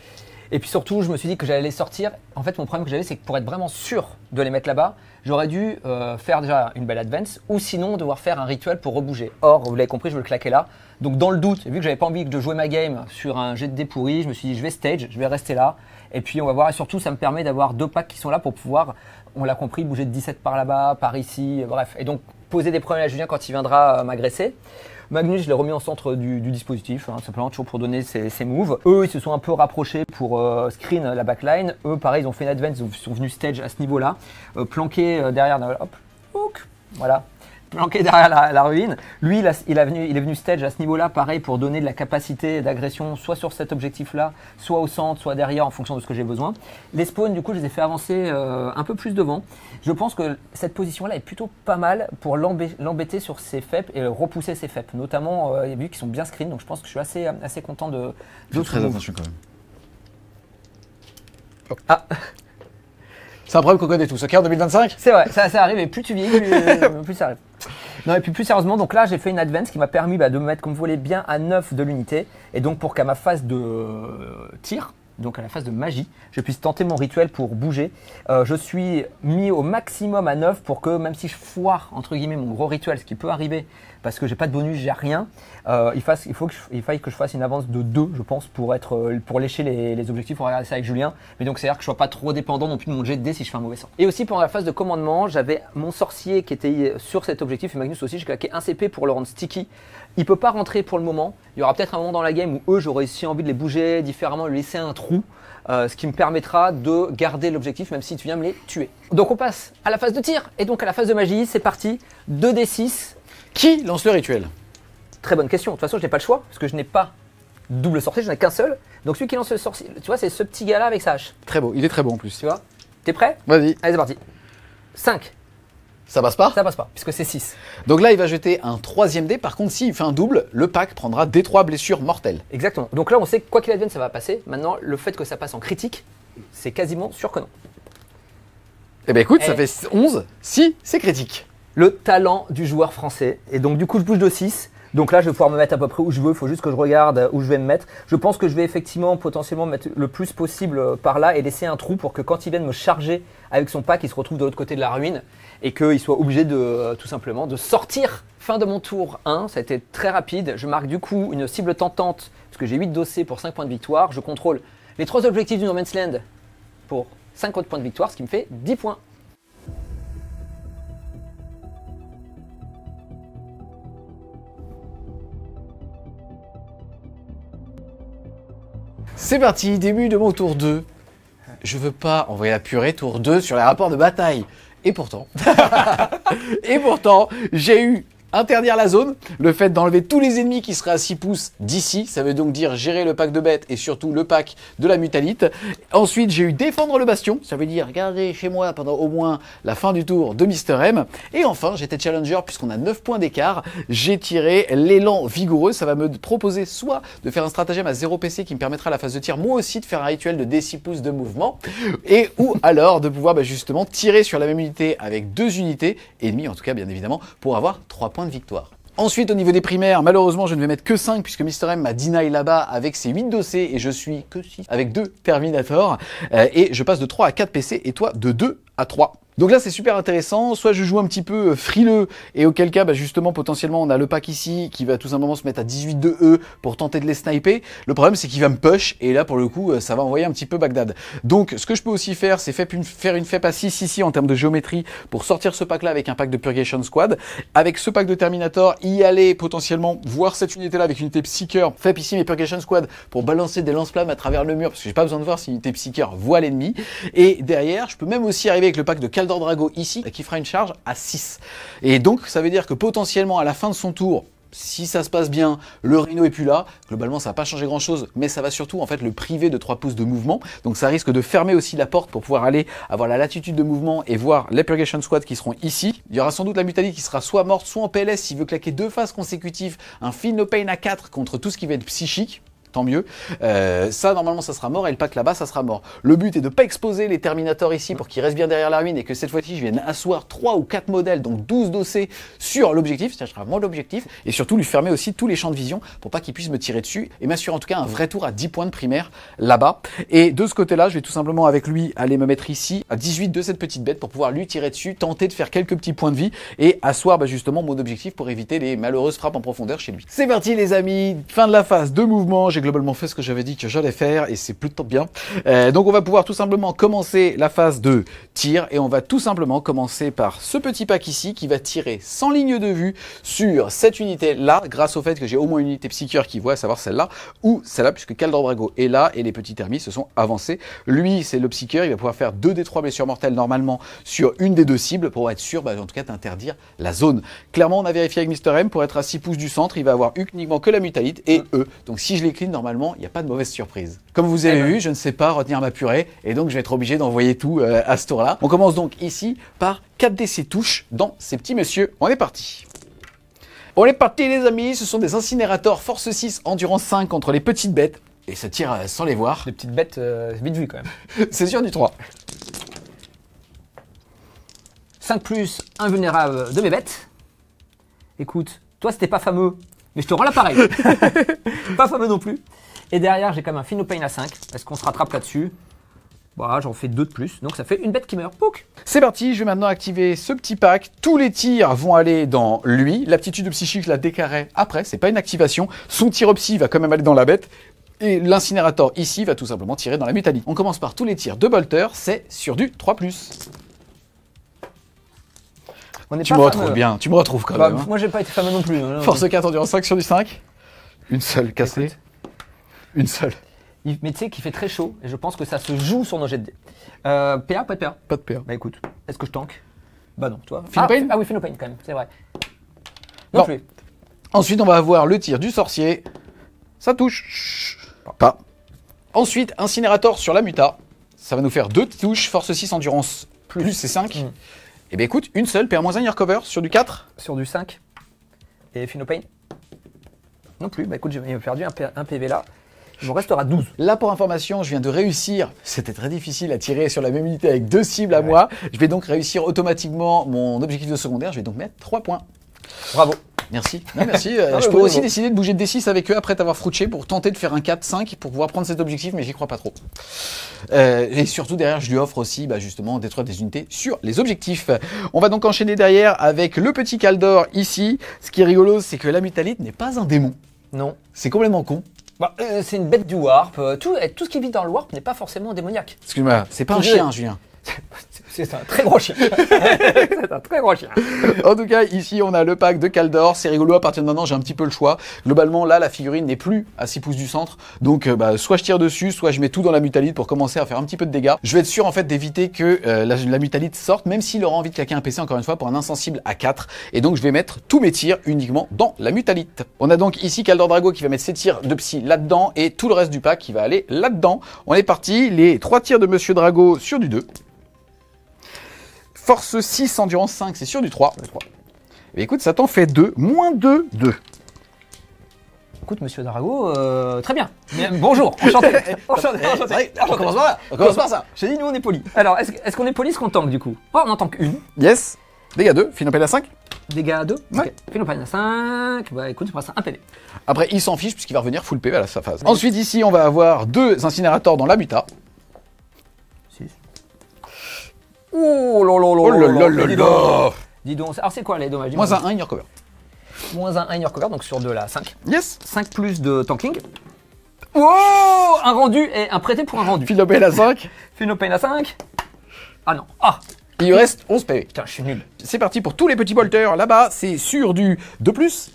Et puis surtout, je me suis dit que j'allais les sortir. En fait, mon problème que j'avais, c'est que pour être vraiment sûr de les mettre là-bas, j'aurais dû faire déjà une belle advance ou sinon devoir faire un rituel pour rebouger. Or, vous l'avez compris, je veux le claquer là. Donc dans le doute, vu que j'avais pas envie de jouer ma game sur un jet de dés pourri, je me suis dit je vais stage, je vais rester là. Et puis on va voir. Et surtout, ça me permet d'avoir 2 packs qui sont là pour pouvoir, on l'a compris, bouger de 17 par là-bas, par ici, bref. Et donc poser des problèmes à Julien quand il viendra m'agresser. Magnus, je l'ai remis en centre du dispositif, simplement toujours pour donner ses moves. Eux, ils se sont un peu rapprochés pour screen la backline. Eux, pareil, ils ont fait une advance, ils sont venus stage à ce niveau-là, planqués derrière, hop, voilà, planqué derrière la ruine. Lui, il est venu stage à ce niveau-là, pareil, pour donner de la capacité d'agression, soit sur cet objectif-là, soit au centre, soit derrière, en fonction de ce que j'ai besoin. Les spawns, du coup, je les ai fait avancer un peu plus devant. Je pense que cette position-là est plutôt pas mal pour l'embêter sur ses FEP et repousser ses FEP, notamment vu qu'ils sont bien screen, donc je pense que je suis assez content de très attention quand même. Oh. Ah. C'est un problème qu'on connaît tous, ok, en 2025? C'est vrai, ça arrive et plus tu vieillis, plus ça arrive. Non, et puis plus sérieusement, donc là j'ai fait une advance qui m'a permis de me mettre, comme vous voulez bien, à 9 de l'unité. Et donc pour qu'à ma phase de tir, donc à la phase de magie, je puisse tenter mon rituel pour bouger. Je suis mis au maximum à 9 pour que même si je foire entre guillemets mon gros rituel, ce qui peut arriver parce que j'ai pas de bonus, j'ai rien, il faille que je fasse une avance de 2 je pense pour lécher les objectifs. On va regarder ça avec Julien, mais donc c'est à dire que je sois pas trop dépendant non plus de mon jet de dés si je fais un mauvais sort. Et aussi pendant la phase de commandement, j'avais mon sorcier qui était sur cet objectif et Magnus aussi, j'ai claqué un CP pour le rendre sticky. Il peut pas rentrer pour le moment. Il y aura peut-être un moment dans la game où eux, j'aurais aussi envie de les bouger différemment, lui laisser un trou, ce qui me permettra de garder l'objectif même si tu viens me les tuer. Donc on passe à la phase de tir et donc à la phase de magie. C'est parti. 2d6. Qui lance le rituel? Très bonne question. De toute façon, je n'ai pas le choix parce que je n'ai pas double sorcier, j'en ai qu'un seul. Donc celui qui lance le sorcier, tu vois, c'est ce petit gars-là avec sa hache. Très beau, il est très beau en plus. Tu vois? T'es prêt? Vas-y. Allez, c'est parti. 5. Ça passe pas? Ça passe pas, puisque c'est 6. Donc là, il va jeter un 3e dé. Par contre, s'il fait un double, le pack prendra D3 blessures mortelles. Exactement. Donc là, on sait que quoi qu'il advienne, ça va passer. Maintenant, le fait que ça passe en critique, c'est quasiment sûr que non. Eh ben écoute, ça fait 11. Si, c'est critique. Le talent du joueur français. Et donc du coup, je bouge de 6. Donc là, je vais pouvoir me mettre à peu près où je veux. Il faut juste que je regarde où je vais me mettre. Je pense que je vais effectivement potentiellement me mettre le plus possible par là et laisser un trou pour que quand il vienne me charger avec son pack, il se retrouve de l'autre côté de la ruine et qu'il soit obligé de tout simplement de sortir. Fin de mon tour 1, ça a été très rapide. Je marque du coup une cible tentante parce que j'ai 8 dossiers pour 5 points de victoire. Je contrôle les 3 objectifs du No Man's Land pour 50 points de victoire, ce qui me fait 10 points. C'est parti, début de mon tour 2. Je veux pas envoyer la purée tour 2 sur les rapports de bataille. Et pourtant, j'ai eu interdire la zone, le fait d'enlever tous les ennemis qui seraient à 6 pouces d'ici, ça veut donc dire gérer le pack de bêtes et surtout le pack de la mutalite. Ensuite, j'ai eu défendre le bastion, ça veut dire garder chez moi pendant au moins la fin du tour de Mister M. Et enfin, j'étais challenger puisqu'on a 9 points d'écart, j'ai tiré l'élan vigoureux, ça va me proposer soit de faire un stratagème à 0 PC qui me permettra à la phase de tir, moi aussi de faire un rituel de D6 pouces de mouvement, et ou alors de pouvoir justement tirer sur la même unité avec 2 unités ennemies, en tout cas bien évidemment, pour avoir 3 points de victoire. Ensuite, au niveau des primaires, malheureusement, je ne vais mettre que 5 puisque Mister M m'a deny là-bas avec ses 8 dossiers et je suis que 6 avec 2 Terminator. Et je passe de 3 à 4 PC et toi de 2 à 3. Donc là c'est super intéressant, soit je joue un petit peu frileux et auquel cas justement potentiellement on a le pack ici qui va tout simplement se mettre à 18 de E pour tenter de les sniper. Le problème c'est qu'il va me push et là pour le coup ça va envoyer un petit peu Bagdad. Donc ce que je peux aussi faire c'est faire une FEP à 6 ici en termes de géométrie pour sortir ce pack là avec un pack de Purgation Squad. Avec ce pack de Terminator y aller potentiellement voir cette unité là avec une unité Psyker, FEP ici mes Purgation Squad pour balancer des lance-flammes à travers le mur parce que j'ai pas besoin de voir si une unité Psyker voit l'ennemi. Et derrière je peux même aussi arriver avec le pack de Kaldor Drago ici, qui fera une charge à 6. Et donc, ça veut dire que potentiellement, à la fin de son tour, si ça se passe bien, le Rhino est plus là. Globalement, ça va pas changer grand chose, mais ça va surtout en fait le priver de 3 pouces de mouvement. Donc ça risque de fermer aussi la porte pour pouvoir aller avoir la latitude de mouvement et voir les Purgation Squad qui seront ici. Il y aura sans doute la Mutalite qui sera soit morte, soit en PLS s'il veut claquer 2 phases consécutives, un Feel No Pain à 4 contre tout ce qui va être psychique. Tant mieux. Ça, normalement, ça sera mort et le pack là-bas, ça sera mort. Le but est de ne pas exposer les Terminators ici pour qu'ils restent bien derrière la ruine et que cette fois-ci, je vienne asseoir 3 ou 4 modèles, donc 12 dossés sur l'objectif. Ça sera moi l'objectif. Et surtout, lui fermer aussi tous les champs de vision pour pas qu'il puisse me tirer dessus et m'assurer en tout cas un vrai tour à 10 points de primaire là-bas. Et de ce côté-là, je vais tout simplement avec lui aller me mettre ici à 18 de cette petite bête pour pouvoir lui tirer dessus, tenter de faire quelques petits points de vie et asseoir justement mon objectif pour éviter les malheureuses frappes en profondeur chez lui. C'est parti les amis, fin de la phase de mouvement. J'ai globalement fait ce que j'avais dit que j'allais faire et c'est plutôt bien. Donc on va pouvoir tout simplement commencer la phase de tir et on va tout simplement commencer par ce petit pack ici qui va tirer sans ligne de vue sur cette unité là grâce au fait que j'ai au moins une unité Psyker qui voit, à savoir celle-là ou celle-là puisque Kaldor Drago est là et les petits thermis se sont avancés. Lui c'est le Psyker, il va pouvoir faire 2 des 3 blessures mortelles normalement sur une des 2 cibles pour être sûr en tout cas d'interdire la zone. Clairement on a vérifié avec Mr M pour être à 6 pouces du centre, il va avoir uniquement que la Mutalite et E. Donc si je les clean normalement il n'y a pas de mauvaise surprise. Comme vous avez vu, je ne sais pas retenir ma purée et donc je vais être obligé d'envoyer tout à ce tour-là. On commence donc ici par 4 DC touches dans ces petits messieurs. On est parti. On est parti les amis, ce sont des incinérateurs force 6, endurance 5 contre les petites bêtes. Et ça tire sans les voir. Les petites bêtes, vite vu quand même. C'est sûr du 3. 5 plus, invulnérable de mes bêtes. Écoute, toi c'était pas fameux, mais je te rends l'appareil. Pas fameux non plus. Et derrière, j'ai quand même un Feel No Pain à 5. Est-ce qu'on se rattrape là-dessus? Voilà, j'en fais 2 de plus. Donc ça fait une bête qui meurt. Pouc. C'est parti, je vais maintenant activer ce petit pack. Tous les tirs vont aller dans lui. L'aptitude psychique la déclarerai après, c'est pas une activation. Son tir psy va quand même aller dans la bête. Et l'incinérateur ici va tout simplement tirer dans la Mutalite. On commence par tous les tirs de bolter, c'est sur du 3+. Tu me retrouves bien, tu me retrouves quand même. Moi j'ai pas été fameux non plus. Force 4, endurance 5 sur du 5. Une seule cassée. Une seule. Mais tu sais qu'il fait très chaud et je pense que ça se joue sur nos jets de dés. PA, pas de PA? Pas de PA. Bah écoute, est-ce que je tank? Bah non, toi. Feel No Pain? Ah oui, Feel No Pain quand même, c'est vrai. Non plus. Ensuite, on va avoir le tir du sorcier. Ça touche. Chut. Pas. Ensuite, incinérateur sur la muta. Ça va nous faire 2 touches, force 6, endurance plus c'est 5. Et bien écoute, une seule, PA-1, il recover sur du 4. Sur du 5. Et Feel No Pain? Non plus, bah écoute, j'ai perdu un PV là. Il m'en restera 12. Là, pour information, je viens de réussir. C'était très difficile à tirer sur la même unité avec 2 cibles à moi. Je vais donc réussir automatiquement mon objectif de secondaire. Je vais donc mettre 3 points. Bravo. Merci. Non, merci. Je pourrais aussi décider de bouger de D6 avec eux après t'avoir frouché pour tenter de faire un 4-5 pour pouvoir prendre cet objectif, mais j'y crois pas trop. Et surtout, derrière, je lui offre aussi justement détruire des unités sur les objectifs. On va donc enchaîner derrière avec le petit Kaldor ici. Ce qui est rigolo, c'est que la Mutalite n'est pas un démon. Non. C'est complètement con. Bah, c'est une bête du warp. Tout ce qui vit dans le warp n'est pas forcément démoniaque. Excuse-moi, c'est pas un chien, Julien. C'est un très gros chien. C'est un très gros chien. En tout cas, ici, on a le pack de Kaldor. C'est rigolo, à partir de maintenant, j'ai un petit peu le choix. Globalement, là, la figurine n'est plus à 6 pouces du centre. Donc, soit je tire dessus, soit je mets tout dans la Mutalite pour commencer à faire un petit peu de dégâts. Je vais être sûr, en fait, d'éviter que la Mutalite sorte, même s'il aura envie de claquer un PC, encore une fois, pour un insensible à 4. Et donc, je vais mettre tous mes tirs uniquement dans la Mutalite. On a donc ici Kaldor Drago qui va mettre ses tirs de psy là-dedans et tout le reste du pack qui va aller là-dedans. On est parti. Les 3 tirs de Monsieur Drago sur du 2. Force 6, endurance 5, c'est sur du 3. Et écoute, ça t'en fait 2, moins 2, 2. Écoute, Monsieur Drago, très bien. Mais, bonjour, enchanté. Enchanté. On commence par là. On commence par ça. J'ai dit, nous, on est poli. Alors, est-ce qu'on est poli, ce qu'on tank, du coup? Oh, on en tank une. Yes. Dégâts 2, Feel No Pain à 5. Dégâts à 2. Ouais. Ok. Feel No Pain à 5. Bah, écoute, c'est un PV. Après, il s'en fiche puisqu'il va revenir full PV à sa phase. Ensuite, ici, on va avoir 2 incinérateurs dans la muta. 6. Oh là là Oh là là là dis là. donc. Dis donc. Alors c'est quoi les dommages? Moins 1 Inner Cover. Moins 1 Inner Cover, donc sur 2 là, 5. Yes. 5 plus de tanking. Oh, un rendu et un prêté pour un rendu. Philopène à 5. Philopène à 5. Ah non. Ah, Il lui reste 11 PV. putain, je suis nul. C'est parti pour tous les petits bolters. Là-bas, c'est sur du 2+.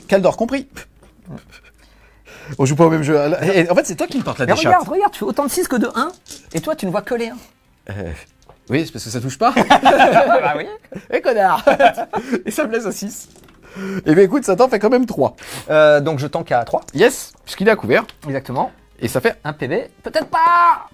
Caldor compris. On joue pas au même jeu. Et en fait, c'est toi qui me portes la Mais décharge. regarde, tu fais autant de 6 que de 1. Et toi, tu ne vois que les 1. Oui, c'est parce que ça touche pas. Bah oui. Eh connard. Et ça me laisse à 6. Eh bien écoute, ça t'en fait quand même 3. Donc je tank à 3. Yes, puisqu'il est à couvert. Exactement. Et ça fait... Un PV. Peut-être pas.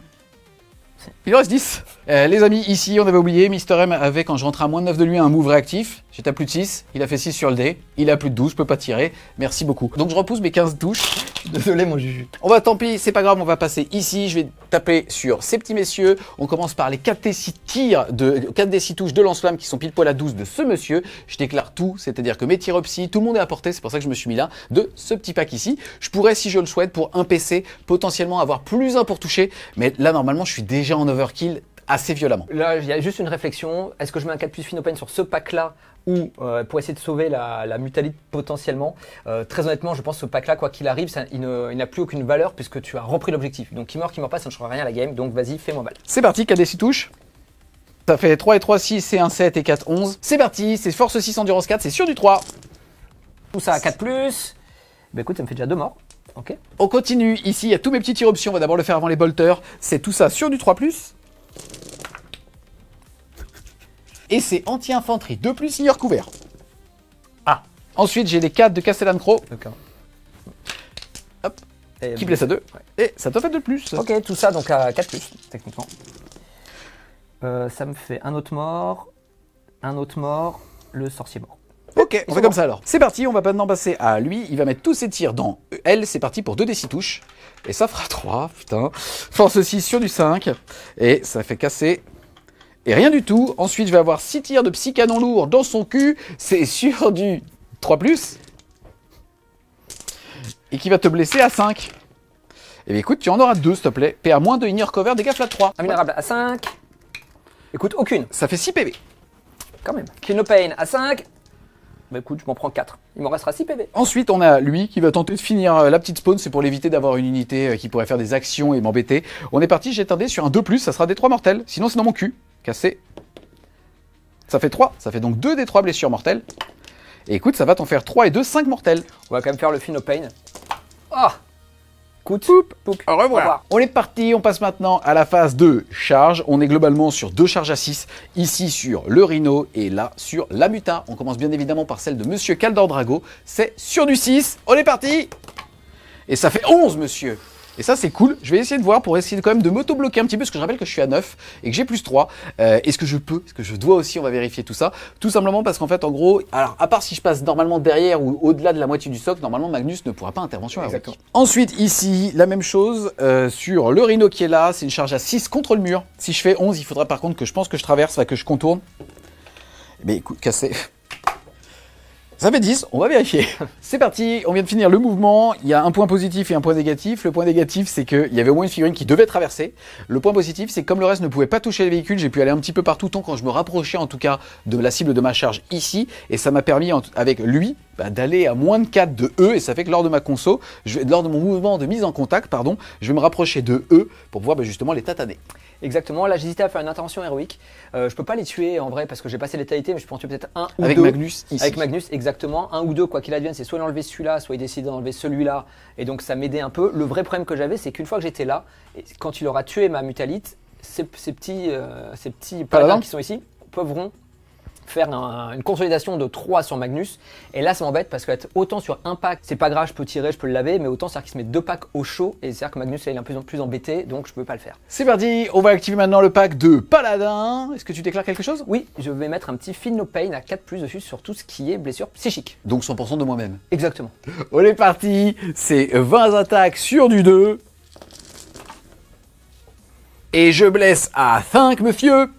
Il en reste 10. Les amis, ici, on avait oublié, Mister M avait, quand je rentrais à moins de 9 de lui, un move réactif. J'étais à plus de 6, il a fait 6 sur le dé, il est à plus de 12, je peux pas tirer. Merci beaucoup. Donc je repousse mes 15 touches. Désolé, mon Juju. On va, tant pis, c'est pas grave, on va passer ici. Je vais taper sur ces petits messieurs. On commence par les 4d6 tirs, 4d6 touches de lance-flamme qui sont pile poil à 12 de ce monsieur. Je déclare tout, c'est-à-dire que mes tirs psy, tout le monde est à portée, c'est pour ça que je me suis mis là, de ce petit pack ici. Je pourrais, si je le souhaite, pour un PC, potentiellement avoir plus 1 pour toucher. Mais là, normalement, je suis déjà en overkill assez violemment. Là, il y a juste une réflexion. Est-ce que je mets un 4 plus Phinopen sur ce pack-là ou pour essayer de sauver la mutalite potentiellement? Très honnêtement, je pense que ce pack-là, quoi qu'il arrive, il n'a plus aucune valeur puisque tu as repris l'objectif. Donc, qui meurt pas, ça ne changera rien à la game. Donc, vas-y, fais-moi mal. C'est parti, 4d6 touches. Ça fait 3 et 3, 6 et 1, 7 et 4, 11. C'est parti, c'est force 6, endurance 4, c'est sur du 3. Tout ça à 4 plus. Bah écoute, ça me fait déjà 2 morts. Ok. On continue, ici, il y a tous mes petits tirs options. On va d'abord le faire avant les bolters. C'est tout ça sur du 3+. Et c'est anti-infanterie, 2+, ignore couvert. Ah. Ensuite, j'ai les 4 de Castellan Crow. D'accord. Hop. Et Qui blesse à 2. Ouais. Et ça te fait de plus. Ok, tout ça donc à 4 plus, techniquement. Ça me fait un autre mort, le sorcier mort. Ok, on fait comme ça alors. C'est parti, on va maintenant passer à lui. Il va mettre tous ses tirs dans L. C'est parti pour 2d6 touches. Et ça fera 3, putain. Force 6 sur du 5. Et ça fait casser. Et rien du tout. Ensuite, je vais avoir 6 tirs de psy-canon lourd dans son cul. C'est sur du 3+. Et qui va te blesser à 5. Et bien écoute, tu en auras 2 s'il te plaît. PA moins de inner cover, dégâts flat 3. Invulnérable à 5. Écoute, aucune, Ça fait 6 PV. quand même. Pain à 5. Bah écoute, je m'en prends 4. Il m'en restera 6 PV. Ensuite, on a lui qui va tenter de finir la petite spawn. C'est pour l'éviter d'avoir une unité qui pourrait faire des actions et m'embêter. On est parti, j'ai un dé sur un 2+, ça sera des 3 mortels. Sinon, c'est dans mon cul. Cassé. Ça fait 3. Ça fait donc 2 des 3 blessures mortelles. Et écoute, ça va t'en faire 3 et 2, 5 mortels. On va quand même faire le Pain. Ah. Écoute, pouc. Au revoir. On est parti, on passe maintenant à la phase de charge. On est globalement sur 2 charges à 6. Ici sur le Rhino et là sur la Muta. On commence bien évidemment par celle de Monsieur Caldor Drago. C'est sur du 6. On est parti. Et ça fait 11, monsieur. Et ça, c'est cool. Je vais essayer de voir pour essayer quand même de m'auto-bloquer un petit peu, parce que je rappelle que je suis à 9 et que j'ai plus 3. Est-ce que je peux? Est-ce que je dois aussi? On va vérifier tout ça. Tout simplement parce qu'en fait, en gros, alors à part si je passe normalement derrière ou au-delà de la moitié du socle, normalement Magnus ne pourra pas intervention héroïque. Exactement. Ensuite, ici, la même chose sur le Rhino qui est là. C'est une charge à 6 contre le mur. Si je fais 11, il faudra par contre que je pense que je traverse, que je contourne. Mais écoute, cassé. Ça fait 10, on va vérifier. C'est parti, on vient de finir le mouvement. Il y a un point positif et un point négatif. Le point négatif, c'est qu'il y avait au moins une figurine qui devait traverser. Le point positif, c'est que comme le reste ne pouvait pas toucher les véhicules, j'ai pu aller un petit peu partout, tant quand je me rapprochais en tout cas de la cible de ma charge ici. Et ça m'a permis, avec lui, d'aller à moins de 4 de E. Et ça fait que lors de ma conso, lors de mon mouvement de mise en contact, pardon, je vais me rapprocher de E pour pouvoir justement les tataner. Exactement, là j'hésitais à faire une intervention héroïque. Je peux pas les tuer en vrai parce que j'ai passé létalité, mais je peux en tuer peut-être un ou avec deux. Magnus ici. Avec Magnus, exactement. Un ou deux, quoi qu'il advienne, c'est soit il enlever celui-là, soit il décide d'enlever celui-là. Et donc ça m'aidait un peu. Le vrai problème que j'avais, c'est qu'une fois que j'étais là, quand il aura tué ma mutalite, ces petits paladins qui sont ici pourront faire une consolidation de 3 sur Magnus. Et là, ça m'embête parce que autant sur un pack, c'est pas grave, je peux tirer, je peux le laver, mais autant c'est-à-dire qu'il se met 2 packs au chaud. Et c'est-à-dire que Magnus, là, il est un peu plus embêté, donc je peux pas le faire. C'est parti, on va activer maintenant le pack de Paladin. Est-ce que tu déclares quelque chose? Oui, je vais mettre un petit Pain à 4+ dessus sur tout ce qui est blessure psychique. Donc 100% de moi-même. Exactement. On est parti, c'est 20 attaques sur du 2. Et je blesse à 5, monsieur.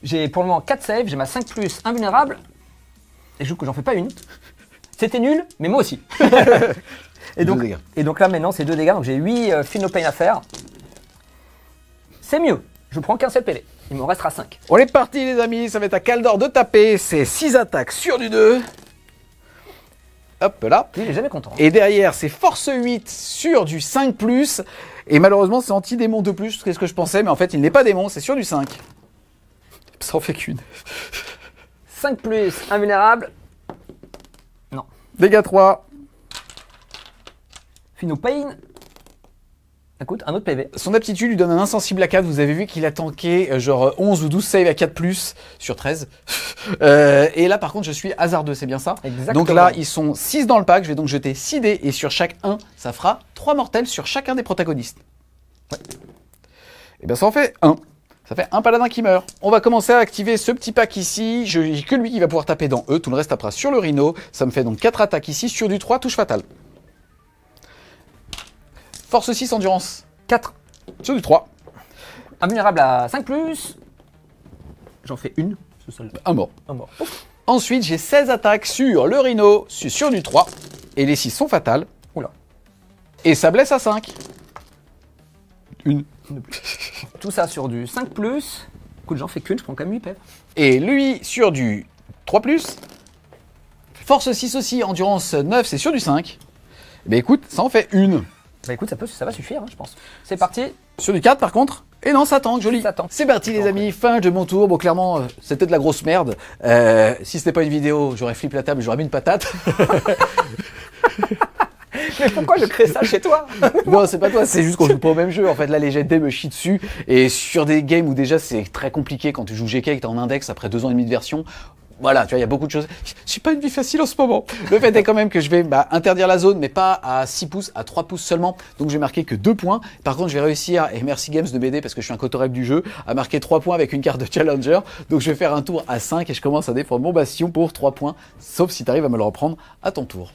J'ai pour le moment 4 saves, j'ai ma 5+ invulnérable. Et je joue que j'en fais pas une. C'était nul, mais moi aussi. et donc là maintenant c'est 2 dégâts, donc j'ai 8 Pain à faire. C'est mieux. Je prends qu'un seul PV. Il m'en restera 5. On est parti les amis, ça va être à Kaldor de taper, c'est 6 attaques sur du 2. Hop là. Lui, il est jamais content. Et derrière, c'est force 8 sur du 5+. Et malheureusement, c'est anti-démon 2+, c'est ce que je pensais, mais en fait, il n'est pas démon, c'est sur du 5. Ça en fait qu'une. 5+, invulnérable. Non. Dégâts 3. Phino Pain. Écoute, un autre PV. Son aptitude lui donne un insensible à 4. Vous avez vu qu'il a tanké genre 11 ou 12 saves à 4+, sur 13. Et là, par contre, je suis hasardeux, c'est bien ça? Exactement. Donc là, ils sont 6 dans le pack. Je vais donc jeter 6 dés et sur chaque 1, ça fera 3 mortels sur chacun des protagonistes. Ouais. Et bien ça en fait 1. Ça fait un paladin qui meurt. On va commencer à activer ce petit pack ici. Je n'ai que lui qui va pouvoir taper dans eux. Tout le reste tapera sur le rhino. Ça me fait donc 4 attaques ici sur du 3, touche fatale. Force 6, endurance. 4. Sur du 3. Invulnérable à 5+. J'en fais une. C'est ça, Un mort. un mort. Ensuite, j'ai 16 attaques sur le rhino, sur du 3. Et les 6 sont fatales. Oula. Et ça blesse à 5. Une. Tout ça sur du 5+. Écoute, j'en fais qu'une, je prends quand même 8 PV. Et lui sur du 3+. Force 6 aussi, endurance 9, c'est sur du 5. Mais écoute, ça en fait une. Bah écoute, ça va suffire, hein, je pense. C'est parti. Sur du 4 par contre. Et non, ça tank, joli. Ça tank. C'est parti les amis, fin de mon tour. Bon, clairement, c'était de la grosse merde. Si c'était pas une vidéo, j'aurais flippé la table, j'aurais mis une patate. Mais pourquoi je crée ça chez toi? Non, c'est pas toi, c'est juste qu'on joue pas au même jeu. En fait, là, les jets de dés me chient dessus. Et sur des games où déjà c'est très compliqué quand tu joues GK et que t'es en index après 2 ans et demi de version. Voilà, tu vois, il y a beaucoup de choses. J'ai pas une vie facile en ce moment. Le fait est quand même que je vais interdire la zone, mais pas à 6 pouces, à 3 pouces seulement. Donc je vais marquer que 2 points. Par contre, je vais réussir, et merci Games de m'aider parce que je suis un cotorep du jeu, à marquer 3 points avec une carte de challenger. Donc je vais faire un tour à 5 et je commence à défendre mon bastion pour 3 points. Sauf si tu arrives à me le reprendre à ton tour.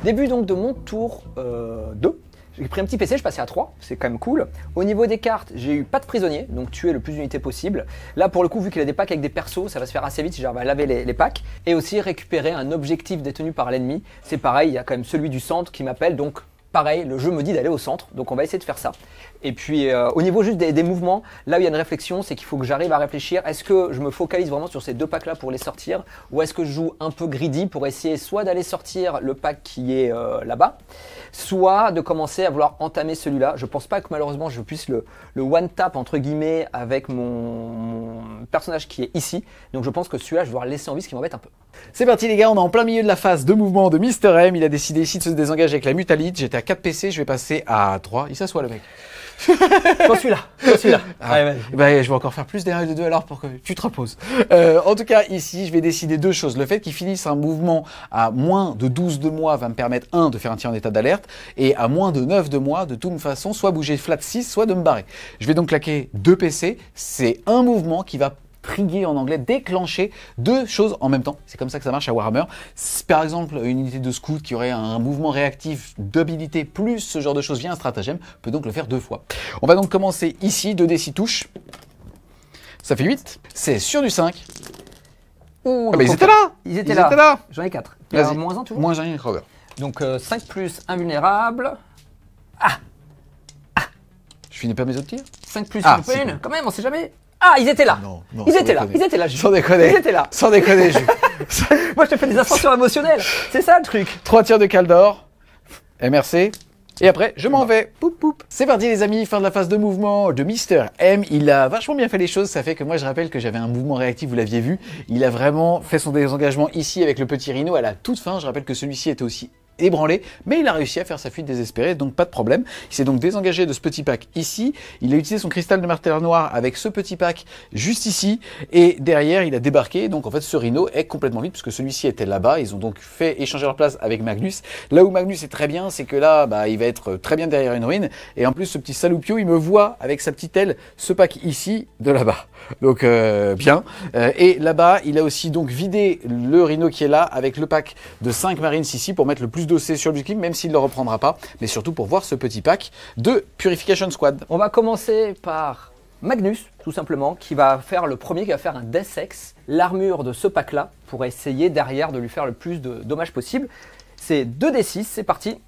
Début donc de mon tour 2. J'ai pris un petit PC, je passais à 3, c'est quand même cool. Au niveau des cartes, j'ai eu pas de prisonnier, donc tuer le plus d'unités possible. Là pour le coup, vu qu'il a des packs avec des persos, ça va se faire assez vite si j'arrive à laver les packs. Et aussi récupérer un objectif détenu par l'ennemi. C'est pareil, il y a quand même celui du centre qui m'appelle, donc pareil, le jeu me dit d'aller au centre, donc on va essayer de faire ça. Et puis au niveau juste des mouvements, là où il y a une réflexion, c'est qu'il faut que j'arrive à réfléchir, est-ce que je me focalise vraiment sur ces 2 packs là pour les sortir, ou est-ce que je joue un peu greedy pour essayer soit d'aller sortir le pack qui est là-bas, soit de commencer à vouloir entamer celui-là. Je pense pas que malheureusement je puisse le one tap entre guillemets avec mon personnage qui est ici, donc je pense que celui-là je vais devoir le laisser en vie, ce qui m'embête un peu. C'est parti les gars, on est en plein milieu de la phase de mouvement de Mister M. Il a décidé ici de se désengager avec la mutalite. J'étais à 4 PC, je vais passer à 3. Il s'assoit le mec. Pas celui-là. Ah, Allez, vas-y. bah, je vais encore faire plus des règles de 2 alors pour que tu te reposes. En tout cas, ici, je vais décider 2 choses. Le fait qu'il finisse un mouvement à moins de 12 de moi va me permettre, 1, de faire un tir en état d'alerte, et à moins de 9 de moi, de toute façon, soit bouger flat 6, soit de me barrer. Je vais donc claquer 2 PC. C'est un mouvement qui va trigger en anglais, déclencher 2 choses en même temps. C'est comme ça que ça marche à Warhammer. Par exemple, une unité de scout qui aurait un mouvement réactif d'habilité plus ce genre de choses via un stratagème peut donc le faire 2 fois. On va donc commencer ici, 2d6 touches. Ça fait 8. C'est sur du 5. Ouh, Ah bah ils étaient là. Ils étaient là. J'en ai 4. Il y a Vas-y. moins 1 toujours. Moins 1 Crover. Donc 5+ invulnérable. Je finis pas mes autres tirs. 5+ Ah, une c'est peine, bon. quand même, on sait jamais. Ah, ils étaient là. Non, Ils sans étaient là. déconner. Ils étaient là. Sans déconner. Ils étaient là. Sans déconner, Moi, je te fais des ascensions émotionnelles. C'est ça le truc. 3 tirs de Kaldor. MRC. Et après, je m'en vais. Poup, poup. C'est parti les amis, fin de la phase de mouvement de Mister M. Il a vachement bien fait les choses, ça fait que moi je rappelle que j'avais un mouvement réactif, vous l'aviez vu. Il a vraiment fait son désengagement ici avec le petit rhino à la toute fin. Je rappelle que celui-ci était aussi ébranlé, mais il a réussi à faire sa fuite désespérée, donc pas de problème. Il s'est donc désengagé de ce petit pack ici. Il a utilisé son cristal de martyr noir avec ce petit pack juste ici, et derrière il a débarqué. Donc en fait ce rhino est complètement vide puisque celui-ci était là-bas. Ils ont donc fait échanger leur place avec Magnus. Là où Magnus est très bien, c'est que là il va être très bien derrière une ruine, et en plus ce petit saloupio il me voit avec sa petite aile ce pack ici de là-bas. Donc bien. Et là-bas il a aussi donc vidé le rhino qui est là avec le pack de 5 marines ici pour mettre le plus d'OC sur le clip, même s'il ne le reprendra pas, mais surtout pour voir ce petit pack de Purification Squad. On va commencer par Magnus, tout simplement, qui va faire le premier, qui va faire un Death Ex, l'armure de ce pack-là, pour essayer derrière de lui faire le plus de dommages possible. C'est 2d6, c'est parti.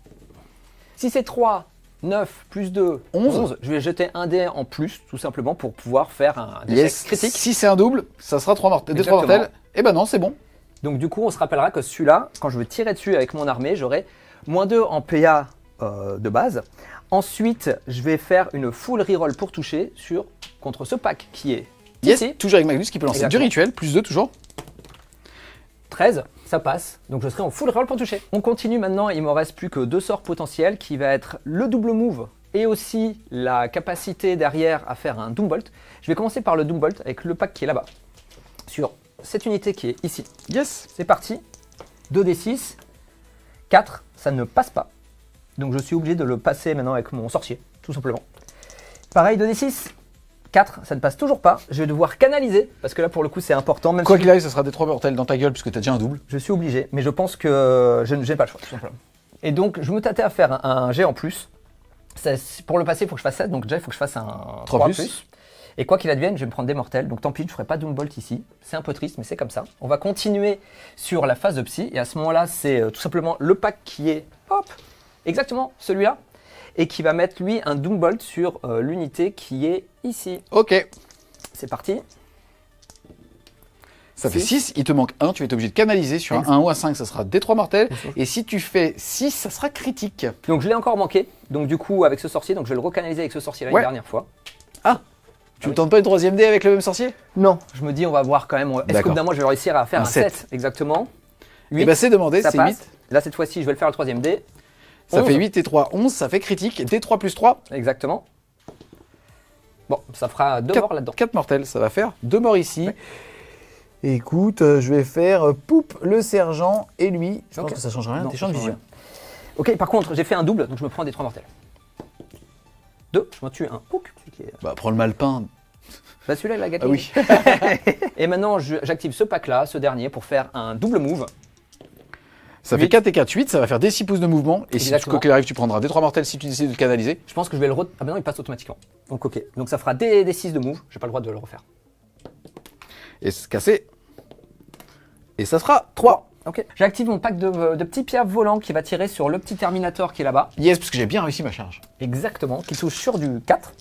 Si c'est 3, 9, plus 2, 11, je vais jeter un dé en plus, tout simplement, pour pouvoir faire un Death Ex critique. Si c'est un double, ça sera 3 mortels. 3 mortels. Et ben non, c'est bon. Donc du coup, on se rappellera que celui-là, quand je vais tirer dessus avec mon armée, j'aurai -2 en PA de base. Ensuite, je vais faire une full reroll pour toucher contre ce pack qui est ici. Toujours avec Magnus qui peut lancer du rituel, plus 2 toujours. 13, ça passe. Donc je serai en full reroll pour toucher. On continue maintenant, il me reste plus que 2 sorts potentiels qui va être le double move et aussi la capacité derrière à faire un Doombolt. Je vais commencer par le Doombolt avec le pack qui est là-bas. Sur cette unité qui est ici. Yes. C'est parti. 2d6. 4, ça ne passe pas. Donc je suis obligé de le passer maintenant avec mon sorcier, tout simplement. Pareil, 2d6. 4, ça ne passe toujours pas. Je vais devoir canaliser, parce que là pour le coup c'est important. Même Quoi qu'il arrive, ça sera des 3 mortels dans ta gueule, puisque tu as déjà un double. Je suis obligé, mais je pense que je n'ai pas le choix, tout simplement. Et donc je me tâtais à faire un jet en plus. Pour le passer, il faut que je fasse 7, donc déjà il faut que je fasse un 3 plus. Et quoi qu'il advienne, je vais me prendre des mortels, donc tant pis, je ne ferai pas Doombolt ici. C'est un peu triste, mais c'est comme ça. On va continuer sur la phase de psy, et à ce moment-là, c'est tout simplement le pack qui est, hop, exactement celui-là, et qui va mettre, lui, un Doombolt sur l'unité qui est ici. Ok. C'est parti. Ça fait 6, il te manque 1, tu vas être obligé de canaliser sur un 1 ou un 5, ça sera des 3 mortels. Et si tu fais 6, ça sera critique. Donc je l'ai encore manqué, donc du coup avec ce sorcier, donc je vais le recanaliser avec ce sorcier-là une dernière fois. Ah, tu ne tentes pas une 3ème dé avec le même sorcier? Non, je me dis on va voir quand même, est-ce que d'un mois je vais réussir à faire un 7 exactement. 8, et bah c'est demandé, c'est 8. Là cette fois-ci je vais le faire le 3ème dé. Ça fait 8 et 3, 11, ça fait critique, D3 plus 3. Exactement. Bon, ça fera 2 morts là-dedans. 4 mortels, ça va faire 2 morts ici. Ouais. Écoute, je vais faire Poup, le sergent et lui. Je pense que ça change rien, tes champs de vision. Ok, par contre, j'ai fait un double, donc je me prends des 3 mortels. 2, je m'en tue un. Bah, prends le malpin. Bah, celui-là, il a gagné. Ah oui. Et maintenant, j'active ce pack-là, ce dernier, pour faire un double move. Ça fait 4 et 4, 8, ça va faire des 6 pouces de mouvement. Et si quoi qu'il arrive, tu prendras des 3 mortels si tu décides de le canaliser. Je pense que je vais le Ah, bah non, il passe automatiquement. Donc, ok. Donc, ça fera des 6 de move. J'ai pas le droit de le refaire. Et se casser. Et ça sera 3. Ok. J'active mon pack de petits pierres volants qui va tirer sur le petit Terminator qui est là-bas. Yes, parce que j'ai bien réussi ma charge. Exactement. Qui touche sur du 4.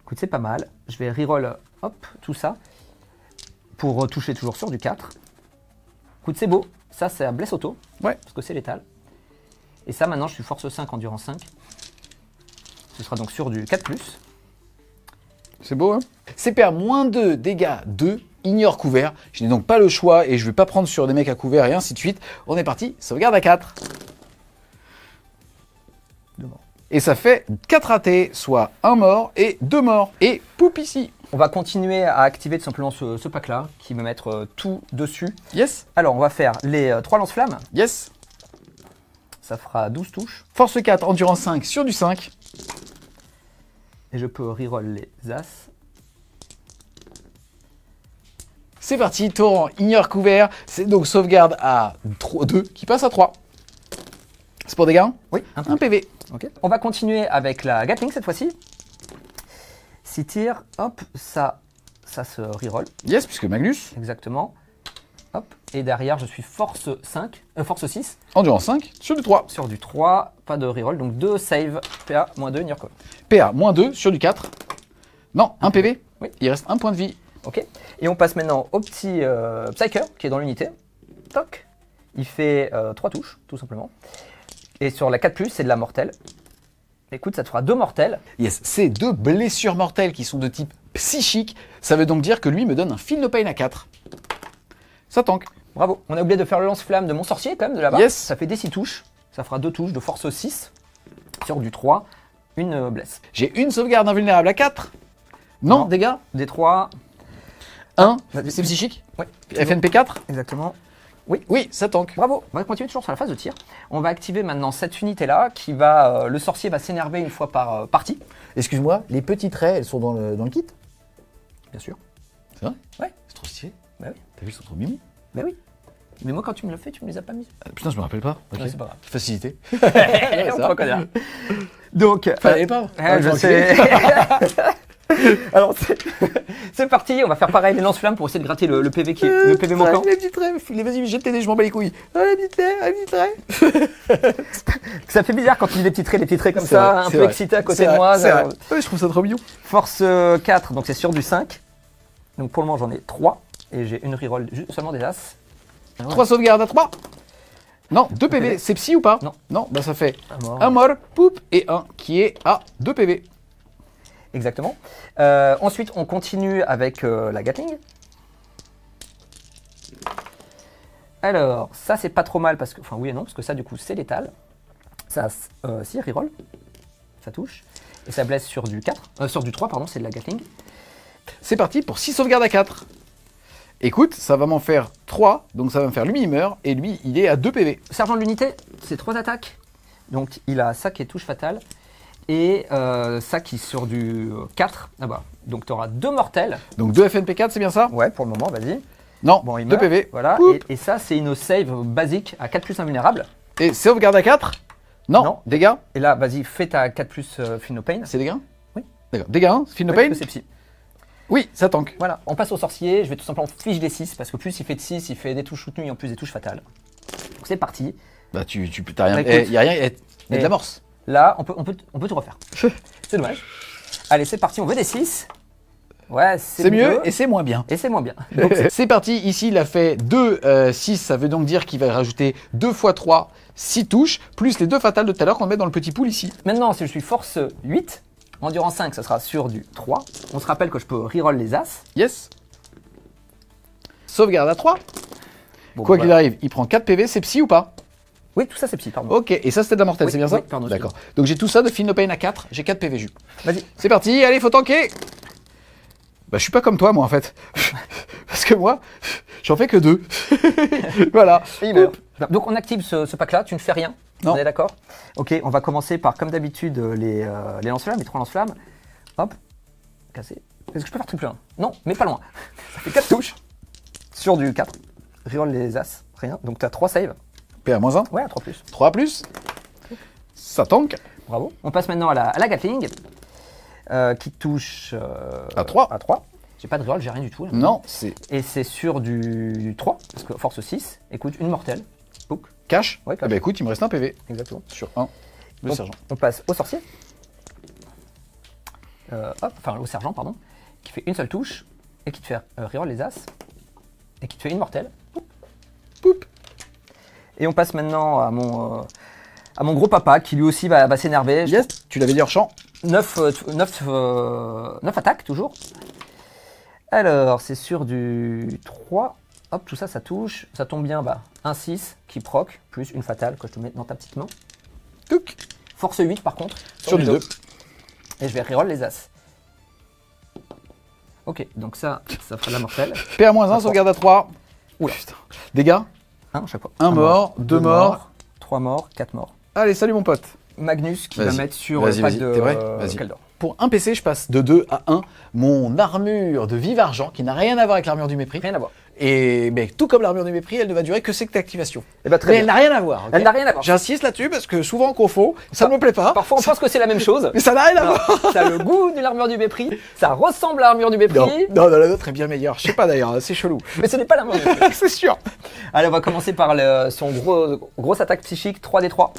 Écoute, c'est pas mal. Je vais reroll, hop, tout ça. Pour toucher toujours sur du 4. Écoute, c'est beau. Ça, c'est un blesse auto. Ouais. Parce que c'est létal. Et ça, maintenant, je suis force 5, endurance 5. Ce sera donc sur du 4+. C'est beau, hein? CPA -2, dégâts 2, ignore couvert. Je n'ai donc pas le choix et je vais pas prendre sur des mecs à couvert et ainsi de suite. On est parti, sauvegarde à 4. Et ça fait 4 ratés, soit 1 mort et 2 morts. Et poup ici. On va continuer à activer tout simplement ce pack-là, qui va mettre tout dessus. Yes. Alors, on va faire les 3 lance-flammes. Yes. Ça fera 12 touches. Force 4, endurance 5 sur du 5. Et je peux reroll les As. C'est parti, torrent, ignore couvert. C'est donc sauvegarde à 2 qui passe à 3. C'est pour dégâts? Oui, un PV. Okay. On va continuer avec la Gatling cette fois-ci. 6 tirs, hop, ça se reroll. Yes, puisque Magnus. Exactement. Hop, et derrière je suis force 5, force 6. Endurance 5 sur du 3. Sur du 3, pas de reroll, donc 2 save, PA, -2, ignore couvert. PA, -2 sur du 4. Non, un PV. Oui. Il reste un point de vie. Ok. Et on passe maintenant au petit Psyker qui est dans l'unité. Toc. Il fait 3 touches, tout simplement. Et sur la 4+, c'est de la mortelle. Écoute, ça te fera 2 mortels. Yes, c'est 2 blessures mortelles qui sont de type psychique. Ça veut donc dire que lui me donne un fil de pain à 4. Ça tank. Bravo. On a oublié de faire le lance-flamme de mon sorcier quand même, de là-bas. Yes. Ça fait des 6 touches. Ça fera 2 touches de force 6. Sur du 3, une blesse. J'ai une sauvegarde invulnérable à 4. Non, dégâts. Des 3. 1, c'est psychique. Oui. FNP 4. Exactement. Oui, ça tank. Bravo. On va continuer toujours sur la phase de tir. On va activer maintenant cette unité-là qui va... le sorcier va s'énerver une fois par partie. Excuse-moi, les petits traits, elles sont dans le kit? Bien sûr. C'est vrai? Ouais. C'est trop stylé. Bah oui. T'as vu, ils sont trop mimi. Bah oui. Mais moi, quand tu me l'as fait, tu me les as pas mis. Putain, je me rappelle pas. Ok. Ouais, c'est pas grave. Facilité. On te reconnaît. Donc, Fallait pas. je sais. Alors, c'est parti, on va faire pareil, les lance-flammes pour essayer de gratter le PV, le PV manquant. Les petits traits, vas-y, jette tes dés, je m'en bats les couilles. Les petits traits. Ça fait bizarre quand tu dis des petits traits comme C'est ça, vrai, un c'est peu vrai. excité à côté C'est de vrai, moi. c'est vrai. Ouais, je trouve ça trop mignon. Force 4, donc c'est sur du 5. Donc pour le moment, j'en ai 3. Et j'ai une reroll seulement des As. 3 sauvegardes à 3. Non, 2 PV. PV. C'est psy ou pas? Non. Non, bah ça fait mort. un mort, poup, et un qui est à 2 PV. Exactement. Ensuite, on continue avec la Gatling. Alors, ça, c'est pas trop mal parce que. Enfin, oui et non, parce que ça, du coup, c'est létal. Ça, si, reroll. Ça touche. Et ça blesse sur du 4. Sur du 3, pardon, c'est de la Gatling. C'est parti pour 6 sauvegardes à 4. Écoute, ça va m'en faire 3, donc ça va me faire lui il meurt, et lui il est à 2 PV. Sergent de l'unité, c'est 3 attaques. Donc, il a ça qui est touche fatale. Et ça qui est sur du 4. Ah bah, donc tu auras 2 mortels. Donc 2 FNP4, c'est bien ça? Ouais, pour le moment, vas-y. Non, Bon, il 2 meurt. PV. Voilà, Poup. et ça, c'est une save basique à 4 plus invulnérable. Et sauvegarde à 4? Non. Non. Dégâts? Et là, vas-y, fais ta 4 plus Feel No Pain. C'est dégâts? Oui. D'accord. Dégâts, hein? Feel No Ouais, pain? parce que c'est psy. Oui, ça tank. Voilà, on passe au sorcier. Je vais tout simplement fiche des 6 parce que plus il fait de 6, il fait des touches soutenues et en plus des touches fatales. Donc c'est parti. Bah t'as rien. Bah, écoute. Y a rien, y a de l'amorce. Là, on peut tout refaire. C'est dommage. Allez, c'est parti, on veut des 6. Ouais, C'est mieux et c'est moins bien. Et c'est moins bien. Donc c'est parti, ici il a fait 2, 6, ça veut donc dire qu'il va rajouter 2 x 3, 6 touches, plus les 2 fatales de tout à l'heure qu'on met dans le petit pool ici. Maintenant, si je suis force 8, endurance 5, ça sera sur du 3. On se rappelle que je peux reroll les As. Yes. Sauvegarde à 3. Bon, Quoi qu'il voilà. arrive, il prend 4 PV, c'est psy ou pas? Oui, tout ça c'est psy, pardon. Ok, et ça c'était de la mortelle, Oui, c'est bien ça? oui, pardon, D'accord. Donc j'ai tout ça de Feel No Pain à 4, j'ai 4 PV jus. Vas-y. C'est parti, allez, faut tanker. Bah je suis pas comme toi moi en fait. Parce que moi, j'en fais que 2. Voilà. Et il meurt. Donc on active ce pack-là, tu ne fais rien. Non. On est d'accord? Ok, on va commencer par, comme d'habitude, les lance-flammes, les 3 lance-flammes. Hop, cassé. Est-ce que je peux faire triple 1? Non, mais pas loin. Ça fait 4 touches sur du 4. Reroll les As, rien. Donc tu as 3 saves. PA-1. Ouais, à 3 plus. 3 plus. Ça tank. Bravo. On passe maintenant à la Gatling, qui touche À 3. À 3. J'ai pas de reroll, j'ai rien du tout. Là. Non, c'est Et c'est sur du 3, parce que force 6. Écoute, une mortelle. Book. cash. Ouais, cash. Eh ben écoute, il me reste un PV Exactement. sur 1. Le Donc, sergent. on passe au sorcier. Enfin, au sergent, pardon. Qui fait une seule touche et qui te fait reroll les As. Et qui te fait une mortelle. Poup. Et on passe maintenant à mon gros papa qui lui aussi va s'énerver. Yes, tu l'avais dit hors champ. 9 attaques toujours. Alors, c'est sur du 3. Hop, tout ça, ça touche. Ça tombe bien, bah, un 6 qui proc, plus une fatale que je te mets dans ta petite main. Touc. Force 8 par contre. Sur du 2. Et je vais reroll les As. Ok, donc ça fera de la mortelle. PA-1, sauvegarde à 3. Oula. Putain. Dégâts. Un à chaque fois. Un mort, 2 morts. 3 morts, 4 morts. Allez, salut mon pote. Magnus qui va Vas-y. mettre sur Vas-y, le pack vas-y. de T'es prêt Vas-y. Kaldor. Pour un PC, je passe de 2 à 1 mon armure de vive argent qui n'a rien à voir avec l'armure du mépris. Rien à voir. Et mais tout comme l'armure du mépris, elle ne va durer que cette activation. Eh ben, très Mais elle bien. n'a rien à voir. ok Elle n'a rien à voir. J'insiste là-dessus parce que souvent on confond, ça ne me plaît pas. Parfois on pense que c'est la même chose. Mais ça n'a rien à Non, voir. ça a le goût de l'armure du mépris, ça ressemble à l'armure du mépris, Non, la nôtre est bien meilleure. Je sais pas d'ailleurs, c'est chelou. mais ce n'est pas l'armure du mépris. C'est sûr. Allez, on va commencer par son grosse attaque psychique, 3d3.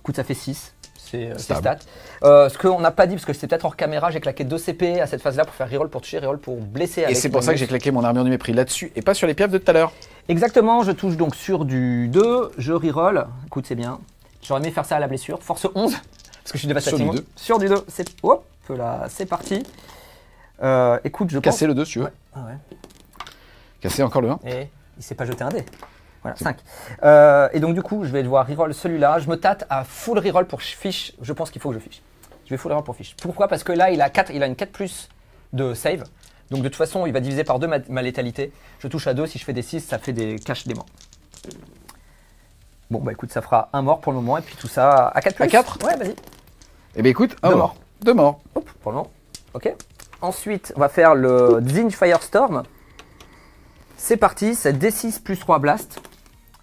Écoute, ça fait 6, c'est Stable. stats. Ce qu'on n'a pas dit, parce que c'était peut-être hors caméra, j'ai claqué 2 CP à cette phase-là pour faire reroll pour toucher, reroll pour blesser. Et avec c'est pour ça que j'ai Magnus. claqué mon armure du mépris là-dessus et pas sur les pièves de tout à l'heure. Exactement, je touche donc sur du 2, je reroll. Écoute, c'est bien. J'aurais aimé faire ça à la blessure. Force 11, parce que je suis dévastating. Sur du 2. Sur du 2, c'est hop, là, c'est parti. Écoute, je pense... Casser le 2 si tu veux. Ouais, ah ouais. Casser encore le 1. Et il s'est pas jeté un dé. Voilà, 5. Et donc du coup, je vais devoir reroll celui-là. Je me tâte à full reroll pour fiche. Je pense qu'il faut que je fiche. Je vais full reroll pour fiche. Pourquoi? Parce que là, il a une 4 plus de save. Donc de toute façon, il va diviser par 2 ma létalité. Je touche à 2. Si je fais des 6, ça fait des caches des morts. Bon, bah écoute, ça fera un mort pour le moment. Et puis tout ça à 4 plus. À 4? Ouais, vas-y. Eh bien écoute, un Deux mort. morts. 2 morts. Hop, pour le moment. Ok. Ensuite, on va faire le Dzin Firestorm. C'est parti, c'est D6 plus 3 blast.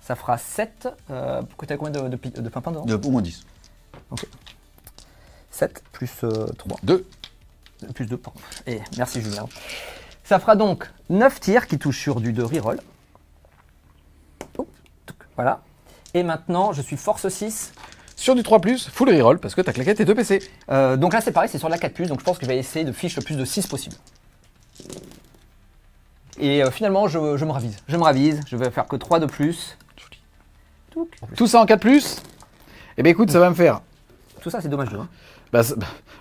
Ça fera 7. Pourquoi t'as combien de pimpins dedans? Au moins 10. Ok. 7 plus 3. 2. Plus 2, pardon. Et merci Julien. Ça fera donc 9 tirs qui touchent sur du 2 reroll. Voilà. Et maintenant, je suis force 6. Sur du 3+, full reroll, parce que t'as claqué tes 2 PC. Donc là, c'est pareil, c'est sur la 4+, donc je pense que je vais essayer de fiche le plus de 6 possible. Et finalement, je me ravise. Je me ravise, je vais faire que 3 de plus. Tout ça en 4+. Eh bien écoute, ça va me faire... Tout ça, c'est dommage de. Hein. ça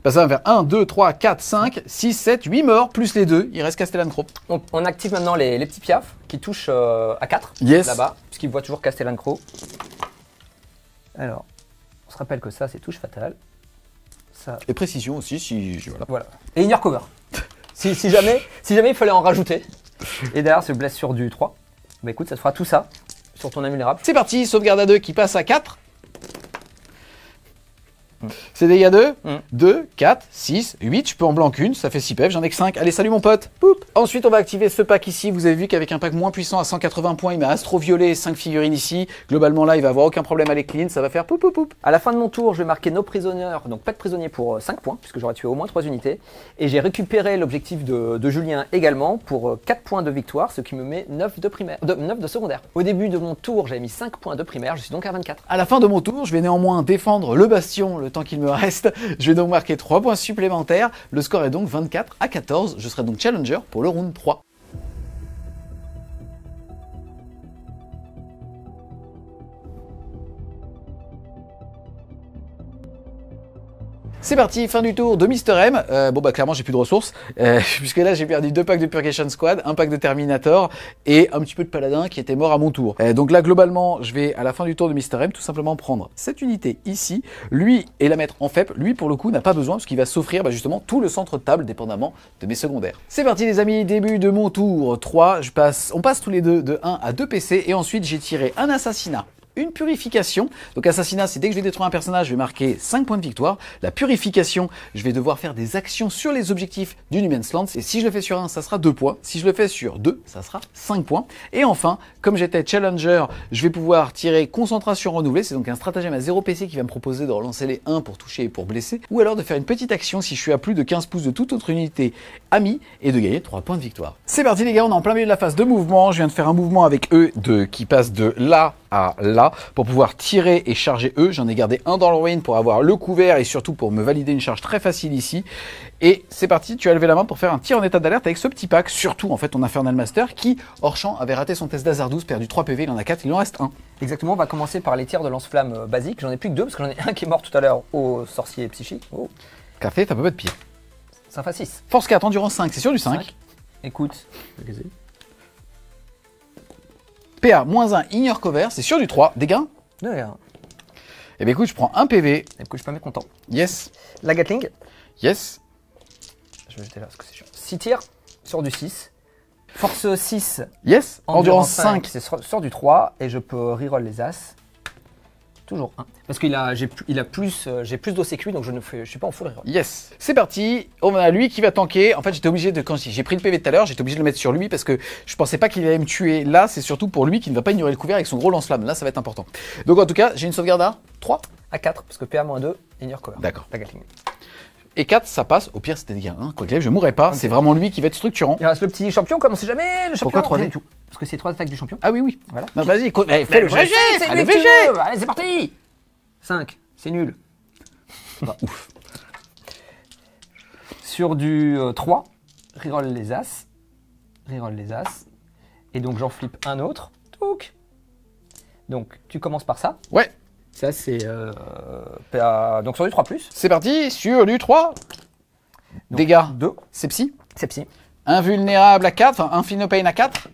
va me faire 1, 2, 3, 4, 5, 6, 7, 8 morts, plus les 2. Il reste Castellan Crow. On active maintenant les petits piafs qui touchent à 4. Yes. Là-bas, puisqu'ils voient toujours Castellan Crow. Alors, on se rappelle que ça, c'est touche fatale. Ça. Et précision aussi, si... Voilà. Et Inner Cover. si jamais il fallait en rajouter. Et derrière, ce blessure du 3. Bah écoute, ça te fera tout ça sur ton invulnérable. C'est parti, sauvegarde à 2 qui passe à 4. C'est dégâts 2, 2, 4, 6, 8, je peux en blanc qu'une, ça fait 6 PF, j'en ai que 5. Allez, salut mon pote. Poup. Ensuite, on va activer ce pack ici. Vous avez vu qu'avec un pack moins puissant à 180 points, il met Astro Violet et 5 figurines ici. Globalement, là, il va avoir aucun problème à les clean, ça va faire poup poup poup. À la fin de mon tour, je vais marquer nos prisonniers, donc pas de prisonniers pour 5 points, puisque j'aurais tué au moins 3 unités. Et j'ai récupéré l'objectif de Julien également pour 4 points de victoire, ce qui me met 9 de primaire, 9 de secondaire. Au début de mon tour, j'avais mis 5 points de primaire, je suis donc à 24. À la fin de mon tour, je vais néanmoins défendre le bastion le temps qu'il me reste. Je vais donc marquer 3 points supplémentaires. Le score est donc 24 à 14. Je serai donc challenger pour le round 3. C'est parti, fin du tour de Mister M. Bon bah clairement j'ai plus de ressources, puisque là j'ai perdu 2 packs de Purgation Squad, un pack de Terminator et un petit peu de Paladin qui était mort à mon tour. Donc là globalement je vais à la fin du tour de Mister M tout simplement prendre cette unité ici, lui et la mettre en FEP. Lui pour le coup n'a pas besoin parce qu'il va s'offrir justement tout le centre de table dépendamment de mes secondaires. C'est parti les amis, début de mon tour 3, on passe tous les deux de 1 à 2 PC et ensuite j'ai tiré un assassinat. Une purification, donc assassinat c'est dès que je vais détruire un personnage, je vais marquer 5 points de victoire. La purification, je vais devoir faire des actions sur les objectifs du No Man's Land, et si je le fais sur 1, ça sera 2 points, si je le fais sur 2, ça sera 5 points. Et enfin, comme j'étais challenger, je vais pouvoir tirer concentration renouvelée, c'est donc un stratagème à 0 PC qui va me proposer de relancer les 1 pour toucher et pour blesser, ou alors de faire une petite action si je suis à plus de 15 pouces de toute autre unité amie, et de gagner 3 points de victoire. C'est parti les gars, on est en plein milieu de la phase de mouvement, je viens de faire un mouvement avec eux qui passe de là à là pour pouvoir tirer et charger eux. J'en ai gardé un dans le ruin pour avoir le couvert et surtout pour me valider une charge très facile ici. Et c'est parti, tu as levé la main pour faire un tir en état d'alerte avec ce petit pack. Surtout en fait ton Infernal Master qui, hors champ, avait raté son test d'Hazard 12, perdu 3 PV, il en a 4, il en reste 1. Exactement, on va commencer par les tirs de lance-flamme basiques. J'en ai plus que 2 parce que j'en ai un qui est mort tout à l'heure au sorcier psychique. Oh. Café, ça peut pas être pire. Ça fait 6. Force 4, endurance 5, c'est sur du 5. Écoute. PA, moins 1, ignore cover, c'est sur du 3. Dégâts. Et bien écoute, je prends un PV. Écoute, je suis pas mécontent. Yes. La Gatling. Yes. Je vais jeter là parce que c'est chiant. 6 tirs sur du 6. Force 6. Yes. Endurance 5. C'est sur du 3 et je peux reroll les as. Toujours 1. Parce qu'il a, j'ai plus d'OC que lui, donc je suis pas en full reroll. Yes. C'est parti. On a lui qui va tanker. En fait, j'étais obligé de, quand j'ai pris le PV tout à l'heure, j'étais obligé de le mettre sur lui parce que je pensais pas qu'il allait me tuer. Là, c'est surtout pour lui qui ne va pas ignorer le couvert avec son gros lance-flamme. Là, ça va être important. Donc, en tout cas, j'ai une sauvegarde à 3. À 4, parce que PA-2, ignore cover. D'accord. La Gatling. Et 4, ça passe. Au pire, c'était dégâts 1. Quoi qu'il arrive, je mourrai pas. Okay. C'est vraiment lui qui va être structurant. Il reste le petit champion, comme on sait jamais. Le champion. Pourquoi 3D tout? Parce que c'est 3 attaques du champion. Ah oui, oui. Voilà. Non, vas-y, fais le vrai jet. Allez, c'est parti. 5, c'est nul. Bah, ouf. Sur du 3, reroll les as. Reroll les as. Et donc j'en flippe un autre. Touc. Donc tu commences par ça. Ouais. Ça c'est donc sur du 3+. C'est parti, sur du 3. Donc, dégâts 2. C'est psy. C'est psy. Invulnérable à 4, enfin Infinite Pain à 4.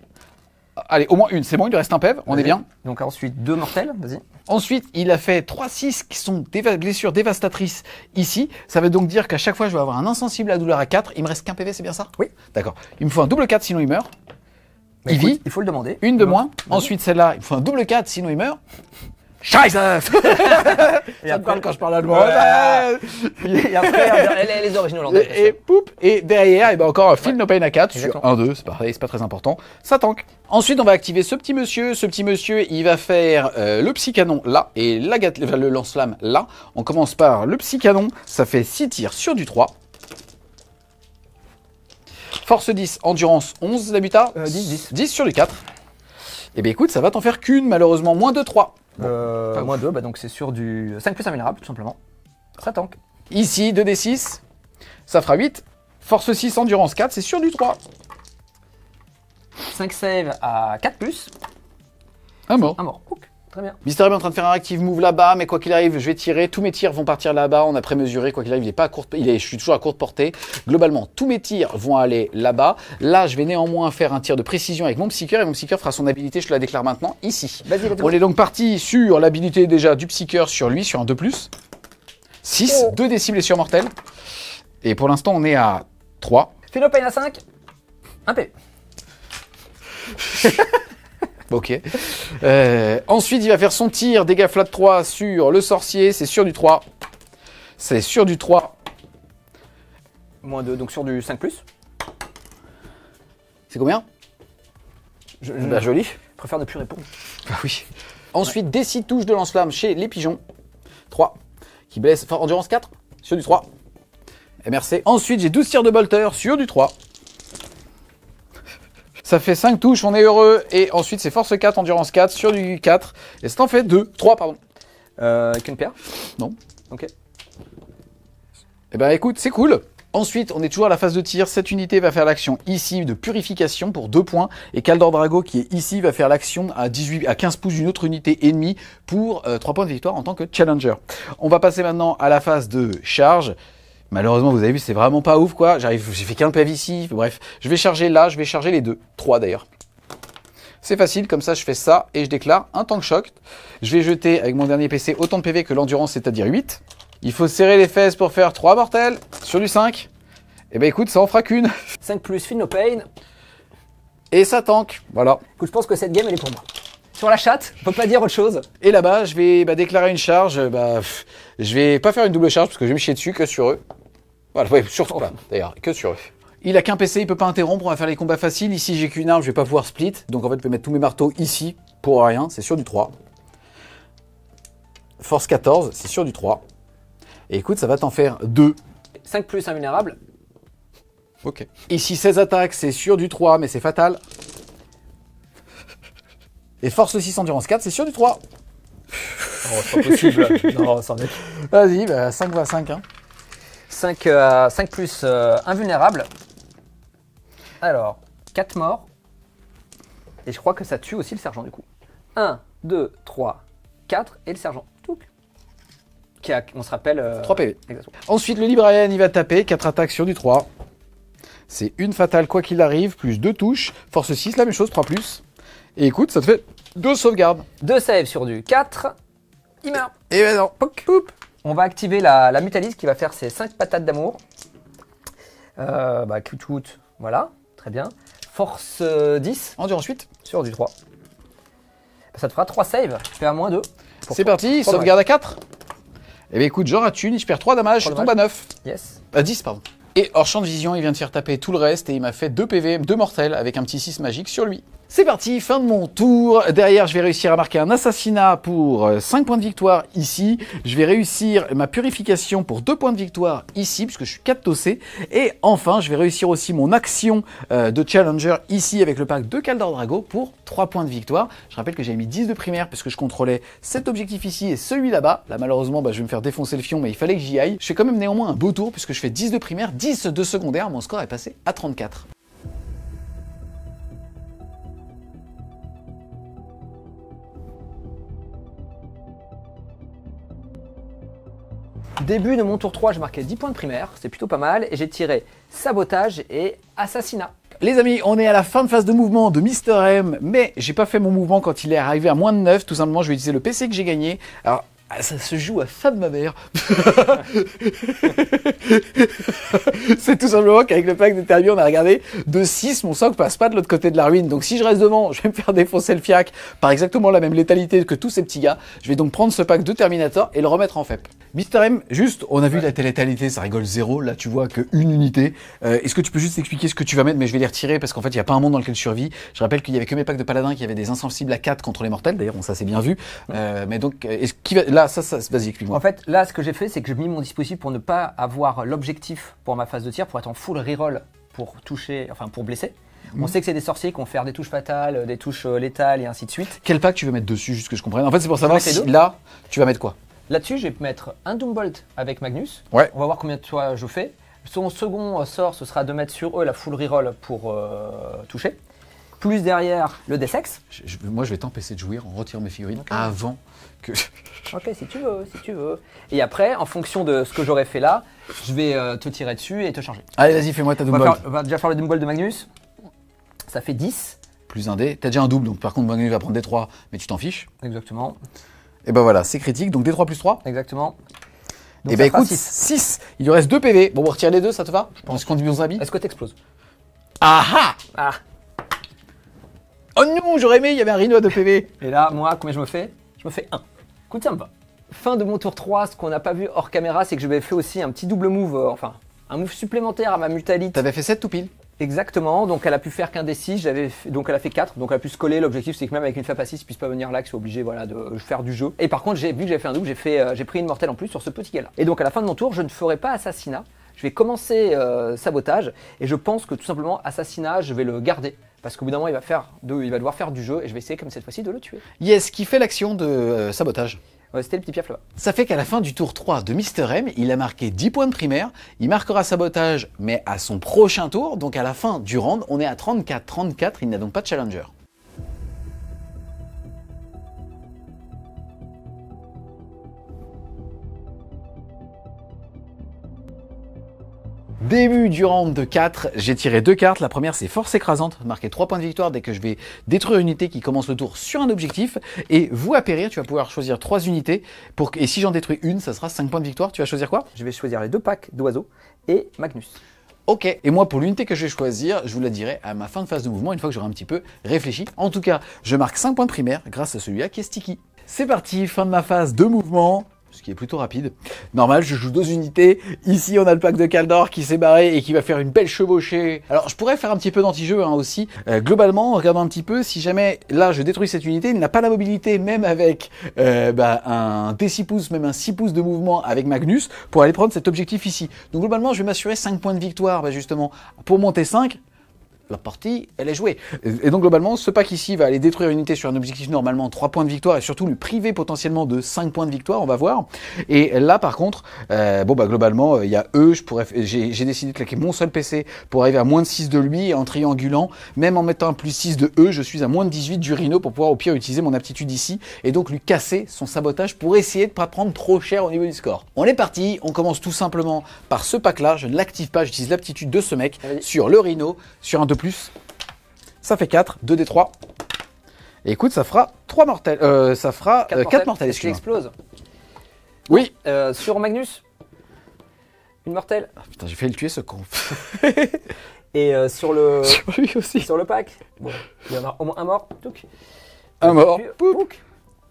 Allez, au moins une, c'est bon, il lui reste un PEV, on est bien. Donc ensuite 2 mortels, vas-y. Ensuite, il a fait 3-6 qui sont des blessures dévastatrices ici. Ça veut donc dire qu'à chaque fois, je vais avoir un insensible à douleur à 4. Il me reste qu'un PV, c'est bien ça? Oui. D'accord. Il me faut un double 4, sinon il meurt. Mais il vit. Il faut le demander. Une de moins. Ensuite, celle-là, il faut un double 4, sinon il meurt. Scheiße. Et Ça me après- parle quand je parle allemand. Et après, les origines hollandaises. bien Et sûr. poup, et derrière, et ben encore Feel No Pain à 4 sur Exactement. 1-2, c'est pareil, c'est pas très important, ça tank. Ensuite, on va activer ce petit monsieur, il va faire le psy-canon là, et le lance-flamme là. On commence par le psy-canon, ça fait 6 tirs sur du 3. Force 10, endurance 11, la butard 10 sur du 4. Et ben écoute, ça va t'en faire qu'une, malheureusement, moins de 3. Moins 2, bah donc c'est sur du 5 plus invulnérable, tout simplement. Ça tank. Ici, 2d6, ça fera 8. Force 6, endurance 4, c'est sur du 3. 5 save à 4 plus, Un mort. un mort. Ouh, très bien. Mister M est en train de faire un active move là-bas, mais quoi qu'il arrive, je vais tirer. Tous mes tirs vont partir là-bas. On a prémesuré, quoi qu'il arrive, il est pas à courte, je suis toujours à courte portée. Globalement, tous mes tirs vont aller là-bas. Là, je vais néanmoins faire un tir de précision avec mon Psyker, et mon Psyker fera son habilité, je te la déclare maintenant, ici. Vas-y, let's go. On est donc parti sur l'habilité déjà du Psyker sur lui, sur un 2+. 6, 2 des cibles sur mortel. Et pour l'instant, on est à 3. Feel No Pain à 5, 1 P. Ok. Ensuite, il va faire son tir, dégâts flat 3 sur le sorcier, c'est sur du 3. C'est sur du 3. Moins 2, donc sur du 5 plus. C'est combien? Bah, joli. Je préfère ne plus répondre. Bah oui. Ensuite, des 6 touches de lance-flamme chez les pigeons. 3. Qui blesse. Enfin, endurance 4 sur du 3. MRC. Ensuite, j'ai 12 tirs de bolter sur du 3. Ça fait 5 touches, on est heureux. Et ensuite, c'est force 4, endurance 4 sur du 4. Et ça en fait 3, pardon. Avec une paire. Non. Ok. Eh ben écoute, c'est cool. Ensuite, on est toujours à la phase de tir. Cette unité va faire l'action ici de purification pour 2 points. Et Kaldor Drago, qui est ici, va faire l'action à 15 pouces d'une autre unité ennemie pour 3 points de victoire en tant que challenger. On va passer maintenant à la phase de charge. Malheureusement, vous avez vu, c'est vraiment pas ouf, quoi. J'ai fait qu'un PV ici. Bref, je vais charger là, je vais charger les deux. 3 d'ailleurs. C'est facile, comme ça, je fais ça et je déclare un tank shock. Je vais jeter avec mon dernier PC autant de PV que l'endurance, c'est-à-dire 8. Il faut serrer les fesses pour faire 3 mortels sur du 5. Et ben écoute, ça en fera qu'une. 5 plus, Feel No Pain. Et ça tank. Voilà. Écoute, je pense que cette game, elle est pour moi. Sur la chatte, on peut pas dire autre chose. Et là-bas, je vais déclarer une charge. Je vais pas faire une double charge parce que je vais me chier dessus que sur eux. Voilà, ouais, surtout pas, d'ailleurs, que sur eux. Il a qu'un PC, il peut pas interrompre, on va faire les combats faciles. Ici, j'ai qu'une arme, je vais pas pouvoir split. Donc en fait, je vais mettre tous mes marteaux ici pour rien, c'est sur du 3. Force 14, c'est sur du 3. Et écoute, ça va t'en faire 2. 5 plus, invulnérable. Ok. Ici, 16 attaques, c'est sur du 3, mais c'est fatal. Et force 6, endurance 4, c'est sur du 3. Oh, c'est pas possible. Non, ça en est. Vas-y, 5 va 5. Hein. 5 plus, invulnérable. Alors, 4 morts. Et je crois que ça tue aussi le sergent du coup. 1, 2, 3, 4 et le sergent. Touc. Qui a, on se rappelle... 3 PV. Exactement. Ensuite, le Librarian, il va taper. 4 attaques sur du 3. C'est une fatale quoi qu'il arrive, plus 2 touches. Force 6, la même chose, 3 plus. Et écoute, ça te fait 2 sauvegardes. 2 saves sur du 4. Il meurt. Et ben non. Poup. On va activer la mutalise qui va faire ses 5 patates d'amour. Voilà, très bien. Force 10 Endurance 8. sur du 3. Ça te fera 3 saves. Tu fais à moins 2. C'est parti, sauvegarde à 4. Et bien écoute, je rate une, je perds 3 dommages, je tombe à 9. Yes. À 10, pardon. Et hors champ de vision, il vient de faire taper tout le reste et il m'a fait 2 PV, 2 mortels avec un petit 6 magique sur lui. C'est parti, fin de mon tour. Derrière, je vais réussir à marquer un assassinat pour 5 points de victoire ici. Je vais réussir ma purification pour 2 points de victoire ici, puisque je suis 4 tossé. Et enfin, je vais réussir aussi mon action de challenger ici avec le pack de Kaldor Drago pour 3 points de victoire. Je rappelle que j'ai mis 10 de primaire puisque je contrôlais cet objectif ici et celui là-bas. Là, malheureusement, je vais me faire défoncer le fion, mais il fallait que j'y aille. Je fais quand même néanmoins un beau tour puisque je fais 10 de primaire, 10 de secondaire. Mon score est passé à 34. Début de mon tour 3, je marquais 10 points de primaire, c'est plutôt pas mal, et j'ai tiré sabotage et assassinat. Les amis, on est à la fin de phase de mouvement de Mister M, mais j'ai pas fait mon mouvement quand il est arrivé à moins de 9. Tout simplement, je vais utiliser le PC que j'ai gagné. Alors, Ah, ça se joue à ça de ma mère. C'est tout simplement qu'avec le pack de Terbi, on a regardé de 6, mon socle passe pas de l'autre côté de la ruine. Donc si je reste devant, je vais me faire défoncer le fiac par exactement la même létalité que tous ces petits gars. Je vais donc prendre ce pack de Terminator et le remettre en FEP. Mister M, juste, on a vu la létalité, ça rigole 0. Là, tu vois que une unité. Est-ce que tu peux juste expliquer ce que tu vas mettre? Mais je vais les retirer parce qu'en fait, il n'y a pas un monde dans lequel je survis. Je rappelle qu'il y avait que mes packs de paladins qui avaient des insensibles à 4 contre les mortels. D'ailleurs, ça c'est bien vu. Mais donc, là, vas-y, explique-moi. En fait, là, ce que j'ai fait, c'est que j'ai mis mon dispositif pour ne pas avoir l'objectif pour ma phase de tir, pour être en full reroll pour toucher, enfin pour blesser. On sait que c'est des sorciers qui vont faire des touches fatales, des touches létales et ainsi de suite. Quel pack tu veux mettre dessus, juste que je comprenne? En fait, c'est pour savoir si là, tu vas mettre quoi? Là-dessus, je vais mettre un Doombolt avec Magnus. Ouais. On va voir combien de fois je fais. Son second sort, ce sera de mettre sur eux la full reroll pour toucher. Plus derrière, le Desex. Moi, je vais t'empêcher de jouir en retirant mes figurines avant que... Ok, si tu veux. Et après, en fonction de ce que j'aurais fait là, je vais te tirer dessus et te charger. Allez, vas-y, fais-moi ta Doombolt. On va déjà faire le Doombolt de Magnus. Ça fait 10. Plus un dé. T'as déjà un double, donc par contre, Magnus va prendre D3, mais tu t'en fiches. Exactement. Et ben voilà, c'est critique, donc D3 plus 3. Exactement. Et ben écoute, 6. Il lui reste 2 PV. Bon, on retire les deux, ça te va? Je pense qu'on dit bien habits. Est-ce que t'exploses? Ah. Oh non, j'aurais aimé, il y avait un rhino de PV. Et là, moi, combien je me fais? Je me fais 1. Écoute, ça me va. Fin de mon tour 3, ce qu'on n'a pas vu hors caméra, c'est que je vais faire aussi un petit double move, un move supplémentaire à ma mutalite. T'avais fait 7 tout pile. Exactement, donc elle a pu faire qu'un des 6, donc elle a fait 4, donc elle a pu se coller. L'objectif c'est que même avec une FEP à 6, il puisse pas venir là, que je sois obligé de faire du jeu. Et par contre, vu que j'avais fait un double, j'ai pris une mortelle en plus sur ce petit gars là. Et donc à la fin de mon tour, je ne ferai pas assassinat, je vais commencer sabotage, et je pense que tout simplement assassinat, je vais le garder. Parce qu'au bout d'un moment, il va devoir faire du jeu, et je vais essayer comme cette fois-ci de le tuer. Yes, qui fait l'action de sabotage? C'était le petit piaf là-bas. Ça fait qu'à la fin du tour 3 de Mister M, il a marqué 10 points de primaire, il marquera sabotage, mais à son prochain tour, donc à la fin du round, on est à 34-34, il n'a donc pas de challenger. Début du round de 4, j'ai tiré 2 cartes. La première, c'est Force écrasante, marqué 3 points de victoire dès que je vais détruire une unité qui commence le tour sur un objectif. Et vous, à périr, tu vas pouvoir choisir 3 unités. Et si j'en détruis une, ça sera 5 points de victoire. Tu vas choisir quoi? Je vais choisir les 2 packs d'oiseaux et Magnus. Ok, et moi pour l'unité que je vais choisir, je vous la dirai à ma fin de phase de mouvement, une fois que j'aurai un petit peu réfléchi. En tout cas, je marque 5 points de primaire grâce à celui-là qui est sticky. C'est parti, fin de ma phase de mouvement. Ce qui est plutôt rapide. Normal, je joue 2 unités. Ici, on a le pack de Kaldor qui s'est barré et qui va faire une belle chevauchée. Alors, je pourrais faire un petit peu d'anti-jeu aussi. Globalement, regardons un petit peu. Si jamais, là, je détruis cette unité, il n'a pas la mobilité, même avec un D6 pouces, même un 6 pouces de mouvement avec Magnus, pour aller prendre cet objectif ici. Donc, globalement, je vais m'assurer 5 points de victoire, justement, pour monter 5. La partie, elle est jouée. Et donc globalement, ce pack ici va aller détruire une unité sur un objectif normalement 3 points de victoire et surtout lui priver potentiellement de 5 points de victoire, on va voir. Et là par contre, globalement, il y a eux, j'ai décidé de claquer mon seul PC pour arriver à moins de 6 de lui et en triangulant, même en mettant un plus 6 de eux, je suis à moins de 18 du Rhino pour pouvoir au pire utiliser mon aptitude ici et donc lui casser son sabotage pour essayer de ne pas prendre trop cher au niveau du score. On est parti, on commence tout simplement par ce pack là, je ne l'active pas, j'utilise l'aptitude de ce mec sur le Rhino, sur un 2+. Ça fait 4, 2d3. Et écoute, ça fera 3 mortels. Ça fera 4 mortels. Est-ce qu'il explose? Oui. Sur Magnus, une mortelle. Ah, putain, j'ai failli le tuer ce con. Et sur le. Sur lui aussi. Sur le pack. Bon, il y en a au moins un mort. Touc. Un mort. Pouc.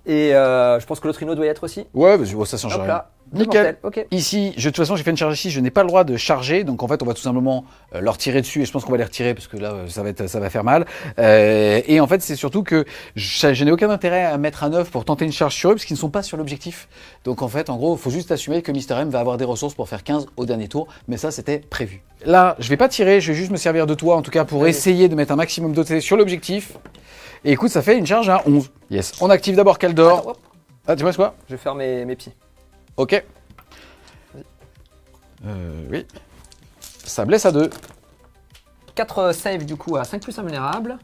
Et je pense que l'autre Rhino doit y être aussi. Ouais, ça change rien. Là. Nickel. Okay. Ici, de toute façon, j'ai fait une charge ici, je n'ai pas le droit de charger, donc en fait, on va tout simplement leur tirer dessus, et je pense qu'on va les retirer parce que là, ça va faire mal. Et en fait, c'est surtout que je n'ai aucun intérêt à mettre un 9 pour tenter une charge sur eux, parce qu'ils ne sont pas sur l'objectif. Donc en fait, en gros, il faut juste assumer que Mister M va avoir des ressources pour faire 15 au dernier tour, mais ça, c'était prévu. Là, je vais pas tirer, je vais juste me servir de toi, en tout cas, pour essayer de mettre un maximum d'OT sur l'objectif. Et écoute, ça fait une charge à 11. Yes. On active d'abord Kaldor. Ah, tu vois quoi? Je vais faire mes pieds. Ok. Oui. Ça blesse à 2. 4 save du coup à 5 plus invulnérable.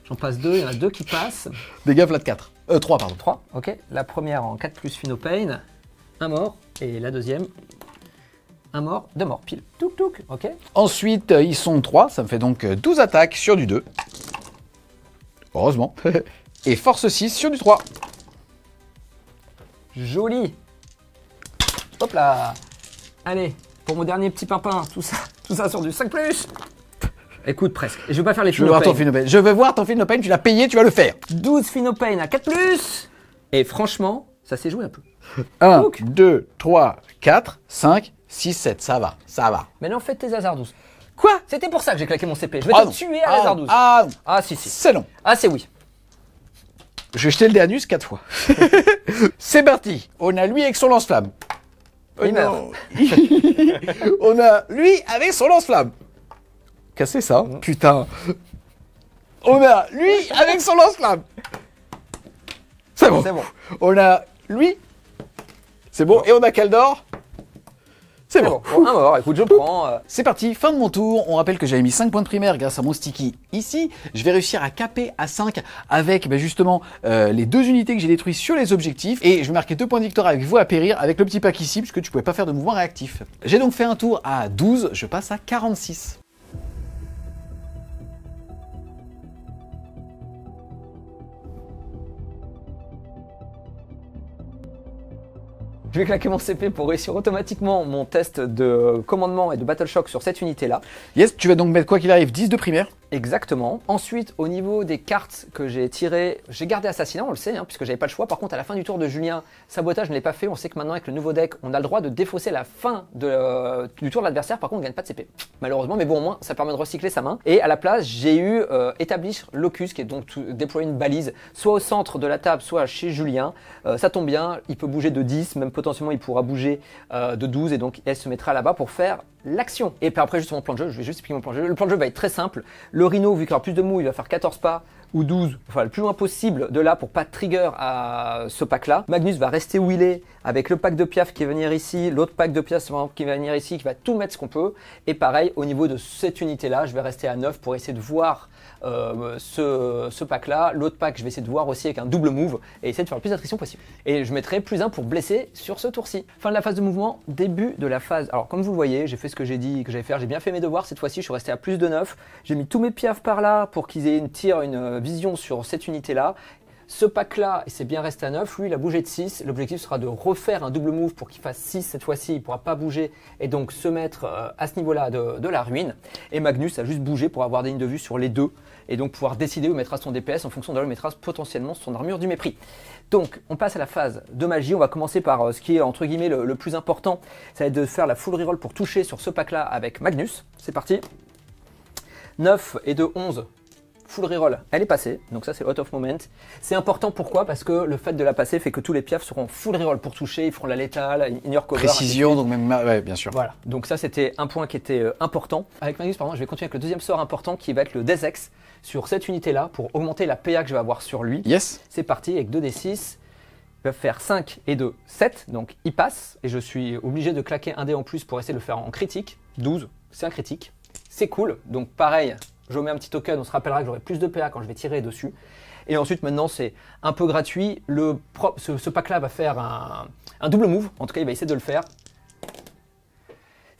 J'en passe 2, il y en a 2 qui passent. Dégâts flat 4. 3, pardon. 3, ok. La première en 4 plus Phenopain. Un mort. Et la deuxième, un mort, 2 morts. Pile. Touk touk, ok. Ensuite, ils sont 3. Ça me fait donc 12 attaques sur du 2. Heureusement. Et force 6 sur du 3. Joli. Hop là. Allez, pour mon dernier petit pimpin, tout ça sur du 5+. Écoute, presque. Et je vais pas faire les Je veux voir ton Phinopain. Je veux voir ton Phinopain, tu l'as payé, tu vas le faire. 12 Phinopain à 4+. Et franchement, ça s'est joué un peu. 1, 2, 3, 4, 5, 6, 7. Ça va, ça va. Maintenant, faites tes hasards 12. Quoi? C'était pour ça que j'ai claqué mon CP. Je vais te tuer à hasard 12. Ah, non. Ah, si, si. C'est long. Ah, c'est oui. Je vais jeter le Déanus 4 fois. C'est parti. On a lui avec son lance-flamme. Il meurt. On a lui avec son lance-flamme. Cassez ça, putain. On a lui avec son lance-flamme. C'est bon. C'est bon. On a lui. C'est bon. Et on a Kaldor. C'est bon. Bon, un mort, écoute, je prends. C'est parti, fin de mon tour. On rappelle que j'avais mis 5 points de primaire grâce à mon sticky ici. Je vais réussir à caper à 5 avec justement les 2 unités que j'ai détruites sur les objectifs. Et je vais marquer 2 points de victoire avec vous à périr avec le petit pack ici puisque tu pouvais pas faire de mouvement réactif. J'ai donc fait un tour à 12, je passe à 46. Je vais claquer mon CP pour réussir automatiquement mon test de commandement et de battle shock sur cette unité-là. Yes, tu vas donc mettre quoi qu'il arrive 10 de primaire. Exactement. Ensuite, au niveau des cartes que j'ai tirées, j'ai gardé Assassinat, on le sait, puisque j'avais pas le choix. Par contre, à la fin du tour de Julien, Sabotage, je ne l'ai pas fait. On sait que maintenant, avec le nouveau deck, on a le droit de défausser la fin du tour de l'adversaire. Par contre, on gagne pas de CP, malheureusement. Mais bon, au moins, ça permet de recycler sa main. Et à la place, j'ai eu Établir Locus, qui est donc déployer une balise, soit au centre de la table, soit chez Julien. Ça tombe bien, il peut bouger de 10, même potentiellement, il pourra bouger de 12. Et donc, elle se mettra là-bas pour faire l'action. Et puis après, juste mon plan de jeu, je vais juste expliquer mon plan de jeu. Le plan de jeu va être très simple. Le Rhino, vu qu'il aura plus de mou, il va faire 14 pas ou 12, enfin le plus loin possible de là pour pas trigger à ce pack-là. Magnus va rester où il est avec le pack de Piaf qui va venir ici, l'autre pack de Piaf qui va venir ici, qui va tout mettre ce qu'on peut. Et pareil, au niveau de cette unité-là, je vais rester à 9 pour essayer de voir ce pack-là. L'autre pack, je vais essayer de voir aussi avec un double move et essayer de faire le plus d'attrition possible. Et je mettrai plus 1 pour blesser sur ce tour-ci. Fin de la phase de mouvement, début de la phase. Alors comme vous le voyez, j'ai fait ce que j'ai dit que j'allais faire, j'ai bien fait mes devoirs. Cette fois-ci, je suis resté à plus de 9. J'ai mis tous mes Piaf par là pour qu'ils aient une vision sur cette unité-là. Ce pack-là, il s'est bien resté à 9. Lui, il a bougé de 6. L'objectif sera de refaire un double move pour qu'il fasse 6 cette fois-ci. Il ne pourra pas bouger et donc se mettre à ce niveau-là de la ruine. Et Magnus a juste bougé pour avoir des lignes de vue sur les deux et donc pouvoir décider où mettra son DPS en fonction de là où il mettra potentiellement son armure du mépris. Donc, on passe à la phase de magie. On va commencer par ce qui est entre guillemets le plus important. Ça va être de faire la full reroll pour toucher sur ce pack-là avec Magnus. C'est parti. 9 et 2, 11. Full reroll, elle est passée, donc ça c'est out of moment. C'est important, pourquoi? Parce que le fait de la passer fait que tous les piafs seront full reroll pour toucher, ils feront la létale, ignore cover. Précision, donc même, ouais, bien sûr. Voilà, donc ça c'était un point qui était important. Avec Magnus, pardon, je vais continuer avec le deuxième sort important qui va être le Desex sur cette unité-là pour augmenter la PA que je vais avoir sur lui. Yes. C'est parti, avec 2d6, il va faire 5 et 2, 7, donc il passe, et je suis obligé de claquer un dé en plus pour essayer de le faire en critique. 12, c'est un critique, c'est cool, donc pareil. Je mets un petit token, on se rappellera que j'aurai plus de PA quand je vais tirer dessus. Et ensuite, maintenant, c'est un peu gratuit. Ce pack-là va faire un double move. En tout cas, il va essayer de le faire.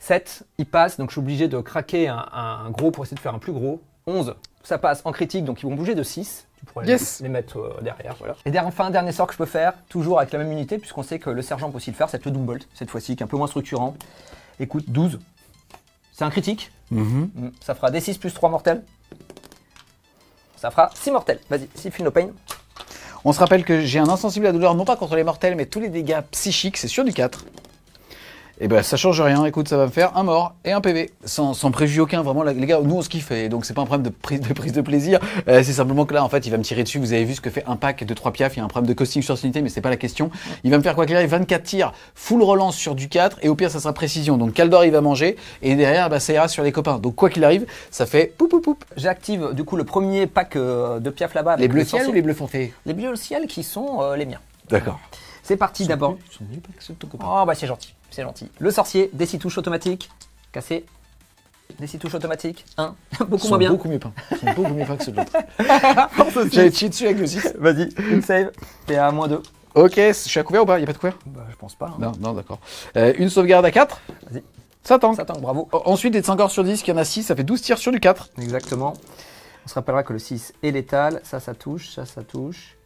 7, il passe. Donc, je suis obligé de craquer un gros pour essayer de faire un plus gros. 11, ça passe en critique. Donc, ils vont bouger de 6. Tu pourrais les mettre derrière. Voilà. Et enfin, un dernier sort que je peux faire, toujours avec la même unité, puisqu'on sait que le sergent peut aussi le faire. C'est le double bolt, cette fois-ci, qui est un peu moins structurant. Écoute, 12. C'est un critique. Ça fera D6 plus 3 mortels. Ça fera 6 mortels. Vas-y, 6 feel no pain. On se rappelle que j'ai un insensible à la douleur, non pas contre les mortels, mais tous les dégâts psychiques, c'est sur du 4. Et ben ça change rien, écoute, ça va me faire un mort et un PV, sans préjugé aucun, vraiment les gars, nous on se kiffe, et donc c'est pas un problème de prise de plaisir, c'est simplement que là en fait il va me tirer dessus, vous avez vu ce que fait un pack de 3 piafs, il y a un problème de costing sur cette unité, mais c'est pas la question, il va me faire quoi qu'il arrive, 24 tirs, full relance sur du 4, et au pire ça sera précision, donc Kaldor il va manger, et derrière bah, ça ira sur les copains, donc quoi qu'il arrive, ça fait poup poup poup. J'active du coup le premier pack de piaf là-bas. Les bleus ciel ou les bleus foncés? Les bleus ciel qui sont les miens. D'accord. C'est parti d'abord. Oh bah c'est gentil, c'est gentil. Le sorcier, D6 touche automatique, cassé. D6 touche automatique, 1, beaucoup moins bien. Beaucoup mieux peint. Ils sont beaucoup mieux peints que ceux de l'autre. J'avais cheat dessus avec le 6. Vas-y, une save, t'es à -2. Ok, je suis à couvert ou pas? Il n'y a pas de couvert? Bah je pense pas. Non, non, d'accord. Une sauvegarde à 4. Vas-y. Ça tank. Ça tank, bravo. Ensuite, d'être 5 encore sur 10, qu'il y en a 6, ça fait 12 tirs sur du 4. Exactement. On se rappellera que le 6 est létal, ça touche, ça touche.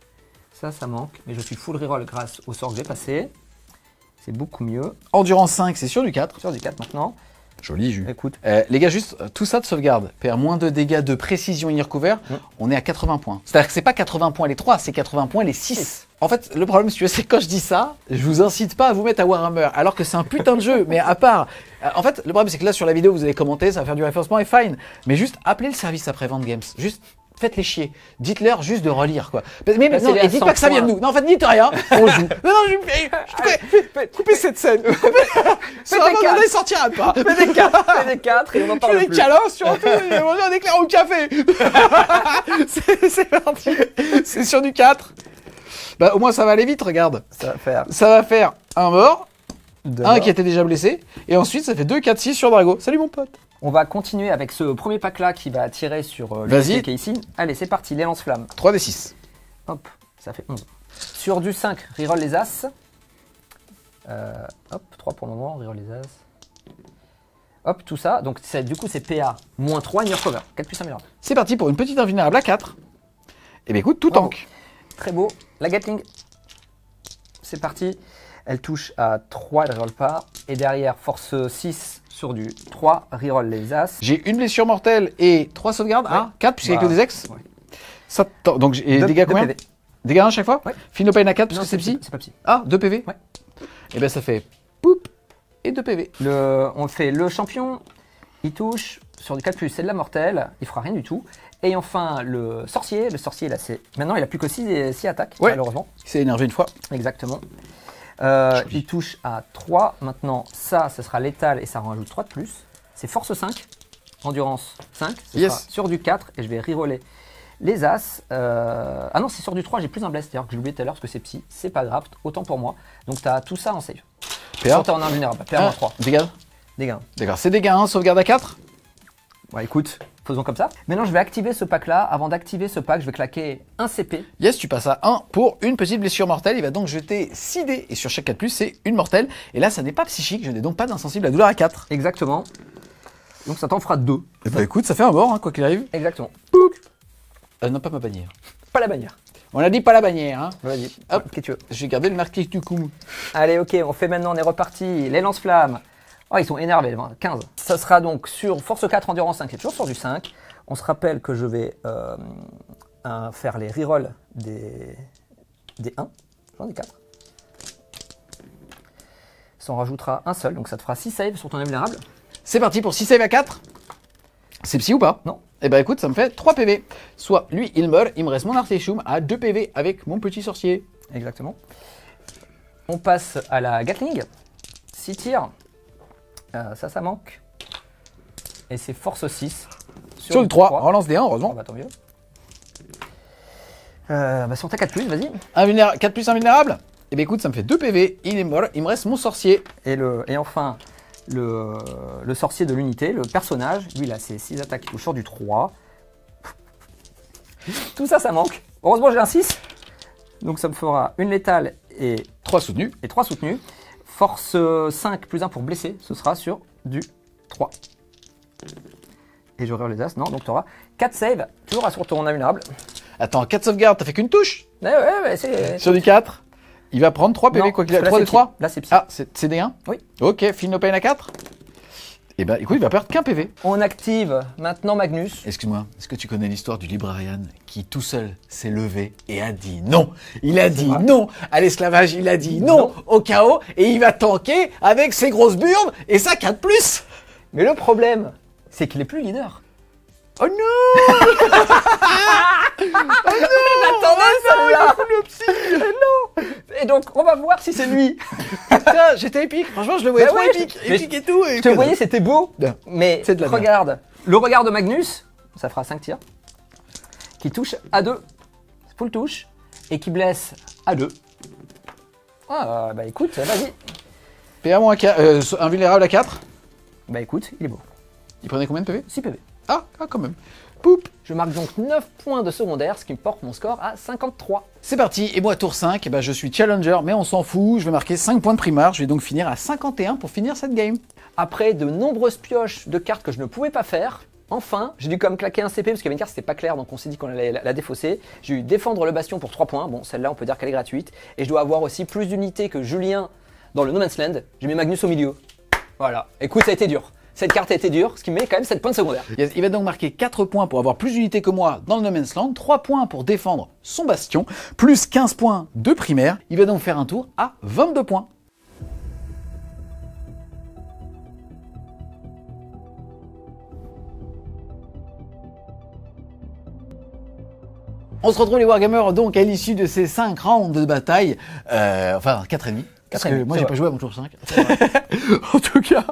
Ça manque, mais je suis full reroll grâce au sort que j'ai passé. C'est beaucoup mieux. Endurance 5, c'est sur du 4. Sur du 4 maintenant. Joli jus. Écoute. Les gars, juste tout ça de sauvegarde. PR moins de dégâts de précision et recouvert, on est à 80 points. C'est-à-dire que c'est pas 80 points les 3, c'est 80 points les 6. En fait, le problème, si tu veux, c'est que quand je dis ça, je vous incite pas à vous mettre à Warhammer, alors que c'est un putain de jeu, mais à part. En fait, le problème, c'est que là, sur la vidéo, vous allez commenter, ça va faire du référencement et fine. Mais juste appelez le service après-vente Games. Juste faites-les chier. Dites-leur juste de relire, quoi. Mais non, et dites pas que ça vient de nous. Non, en fait, dites rien. On joue. Non, coupez cette scène. C'est vraiment ne sortira pas. Fais des 4 et on en parle plus. Fais des câlins sur un peu, on a un éclair au café. C'est parti. C'est sur du 4. Bah, au moins, ça va aller vite, regarde. Ça va faire un mort, un qui était déjà blessé, et ensuite, ça fait 2, 4, 6 sur Drago. Salut, mon pote. On va continuer avec ce premier pack-là qui va tirer sur le qui est ici. Allez, c'est parti, les lance-flammes. 3 des 6. Hop, ça fait 11. Sur du 5, reroll les As. Hop, 3 pour le moment, reroll les As. Hop, tout ça. Donc, du coup, c'est PA moins 3, une recover. 4 plus 1 milliard. C'est parti pour une petite invulnérable à 4. Et bien, écoute, tout tank. Très beau. La Gatling. C'est parti. Elle touche à 3, elle reroll pas. Et derrière, force 6 sur du 3, reroll les As. J'ai une blessure mortelle et 3 sauvegardes. Ah, 4 puisqu'il n'y a que des ex. Ouais. Ça, donc, et dégâts combien? PV. Dégâts 1 à chaque fois? Ouais. Philopane à 4 parce que c'est psy? C'est pas psy. Ah, 2 PV? Ouais. Et ben ça fait poup et 2 PV. On fait le champion, il touche sur du 4+, c'est de la mortelle, il fera rien du tout. Et enfin le sorcier là c'est. Maintenant il a plus que 6 attaques, malheureusement. Il s'est énervé une fois. Exactement. Il touche à 3. Maintenant ça sera létal et ça en rajoute 3 de plus. C'est force 5, endurance 5, ce sera sur du 4 et je vais reroller les As. Ah non, c'est sur du 3, j'ai plus un bless, d'ailleurs que j'ai oublié tout à l'heure parce que c'est psy, c'est pas grave, autant pour moi. Donc tu as tout ça en save. PA en invulnérable, PA 3. Dégâts. Dégâts. D'accord, c'est dégâts 1, sauvegarde à 4. Bon écoute, faisons comme ça. Maintenant je vais activer ce pack là. Avant d'activer ce pack, je vais claquer un CP. Yes, tu passes à 1 pour une petite blessure mortelle. Il va donc jeter 6 dés et sur chaque 4+, c'est une mortelle. Et là, ça n'est pas psychique, je n'ai donc pas d'insensible à douleur à 4. Exactement. Donc ça t'en fera 2. Et bah écoute, ça fait un mort, hein, quoi qu'il arrive. Exactement. Non, pas ma bannière. Pas la bannière. On a dit pas la bannière, hein. Vas-y, hop, qu'est-ce que tu veux? Je vais garder le marqué du coup. Allez, ok, on fait maintenant, on est reparti. Les lance-flammes. Oh, ils sont énervés, 15. Ça sera donc sur force 4, endurance 5, c'est toujours sur du 5. On se rappelle que je vais faire les rerolls des 1. J'en ai 4. Ça en rajoutera un seul, donc ça te fera 6 saves sur ton invulnérable. C'est parti pour 6 save à 4. C'est psy ou pas? Non. Eh ben écoute, ça me fait 3 PV. Soit lui, il meurt, il me reste mon Arteshum à 2 PV avec mon petit sorcier. Exactement. On passe à la Gatling. 6 tirs. Ça manque. Et c'est force 6. Sur le 3, relance des 1, heureusement. Oh, bah, tant mieux. Sur ta 4+, vas-y. 4+ invulnérable. Eh bien écoute, ça me fait 2 PV, il est mort, il me reste mon sorcier. Et enfin, le sorcier de l'unité, le personnage, lui il a ses 6 attaques qui touchent sur du 3. Tout ça, ça manque. Heureusement j'ai un 6. Donc ça me fera une létale et 3 soutenus. Et 3 soutenus. Force 5 plus 1 pour blesser, ce sera sur du 3. Et j'aurai les As, non, donc tu auras 4 saves, toujours sur ton invulnérable. Attends, 4 sauvegardes, t'as fait qu'une touche? Ouais, c'est... Sur du 4, il va prendre 3 PV, quoi qu'il a. 3 des 3? Là, c'est psy. Ah, c'est des 1? Oui. Ok, Philopane à 4. Et bah écoute, il va perdre qu'un PV. On active maintenant Magnus. Excuse-moi, est-ce que tu connais l'histoire du librarian qui tout seul s'est levé et a dit non? Il a dit non à l'esclavage, il a dit non au chaos et il va tanker avec ses grosses burnes et sa 4+. Mais le problème, c'est qu'il est plus leader. Oh non! J'attendais celle-là. Non. Et donc, on va voir si c'est lui. Putain, j'étais épique. Franchement, je le voyais trop épique. Épique et tout. Je te voyais, c'était beau. Non. Mais regarde, le regard de Magnus, ça fera 5 tirs, qui touche à 2. Full touche. Et qui blesse à 2. Ah, bah écoute, vas-y. PA- invulnérable à 4. Bah écoute, il est beau. Il prenait combien de PV? 6 PV. Ah, quand même. Poup. Je marque donc 9 points de secondaire, ce qui me porte mon score à 53. C'est parti, et moi tour 5, je suis challenger, mais on s'en fout, je vais marquer 5 points de primard, je vais donc finir à 51 pour finir cette game. Après de nombreuses pioches de cartes que je ne pouvais pas faire, enfin, j'ai dû quand même claquer un CP parce qu'il y avait une carte c'était pas clair, donc on s'est dit qu'on allait la défausser. J'ai eu défendre le bastion pour 3 points, bon celle-là on peut dire qu'elle est gratuite, et je dois avoir aussi plus d'unités que Julien dans le No Man's Land, j'ai mis Magnus au milieu. Voilà. Écoute, ça a été dur. Cette carte a été dure, ce qui me met quand même 7 points de secondaire. Yes, il va donc marquer 4 points pour avoir plus d'unités que moi dans le No Man's Land, 3 points pour défendre son bastion, plus 15 points de primaire. Il va donc faire un tour à 22 points. On se retrouve les Wargamers donc à l'issue de ces 5 rounds de bataille, enfin 4,5. Parce que moi j'ai pas joué à mon tour 5. En tout cas,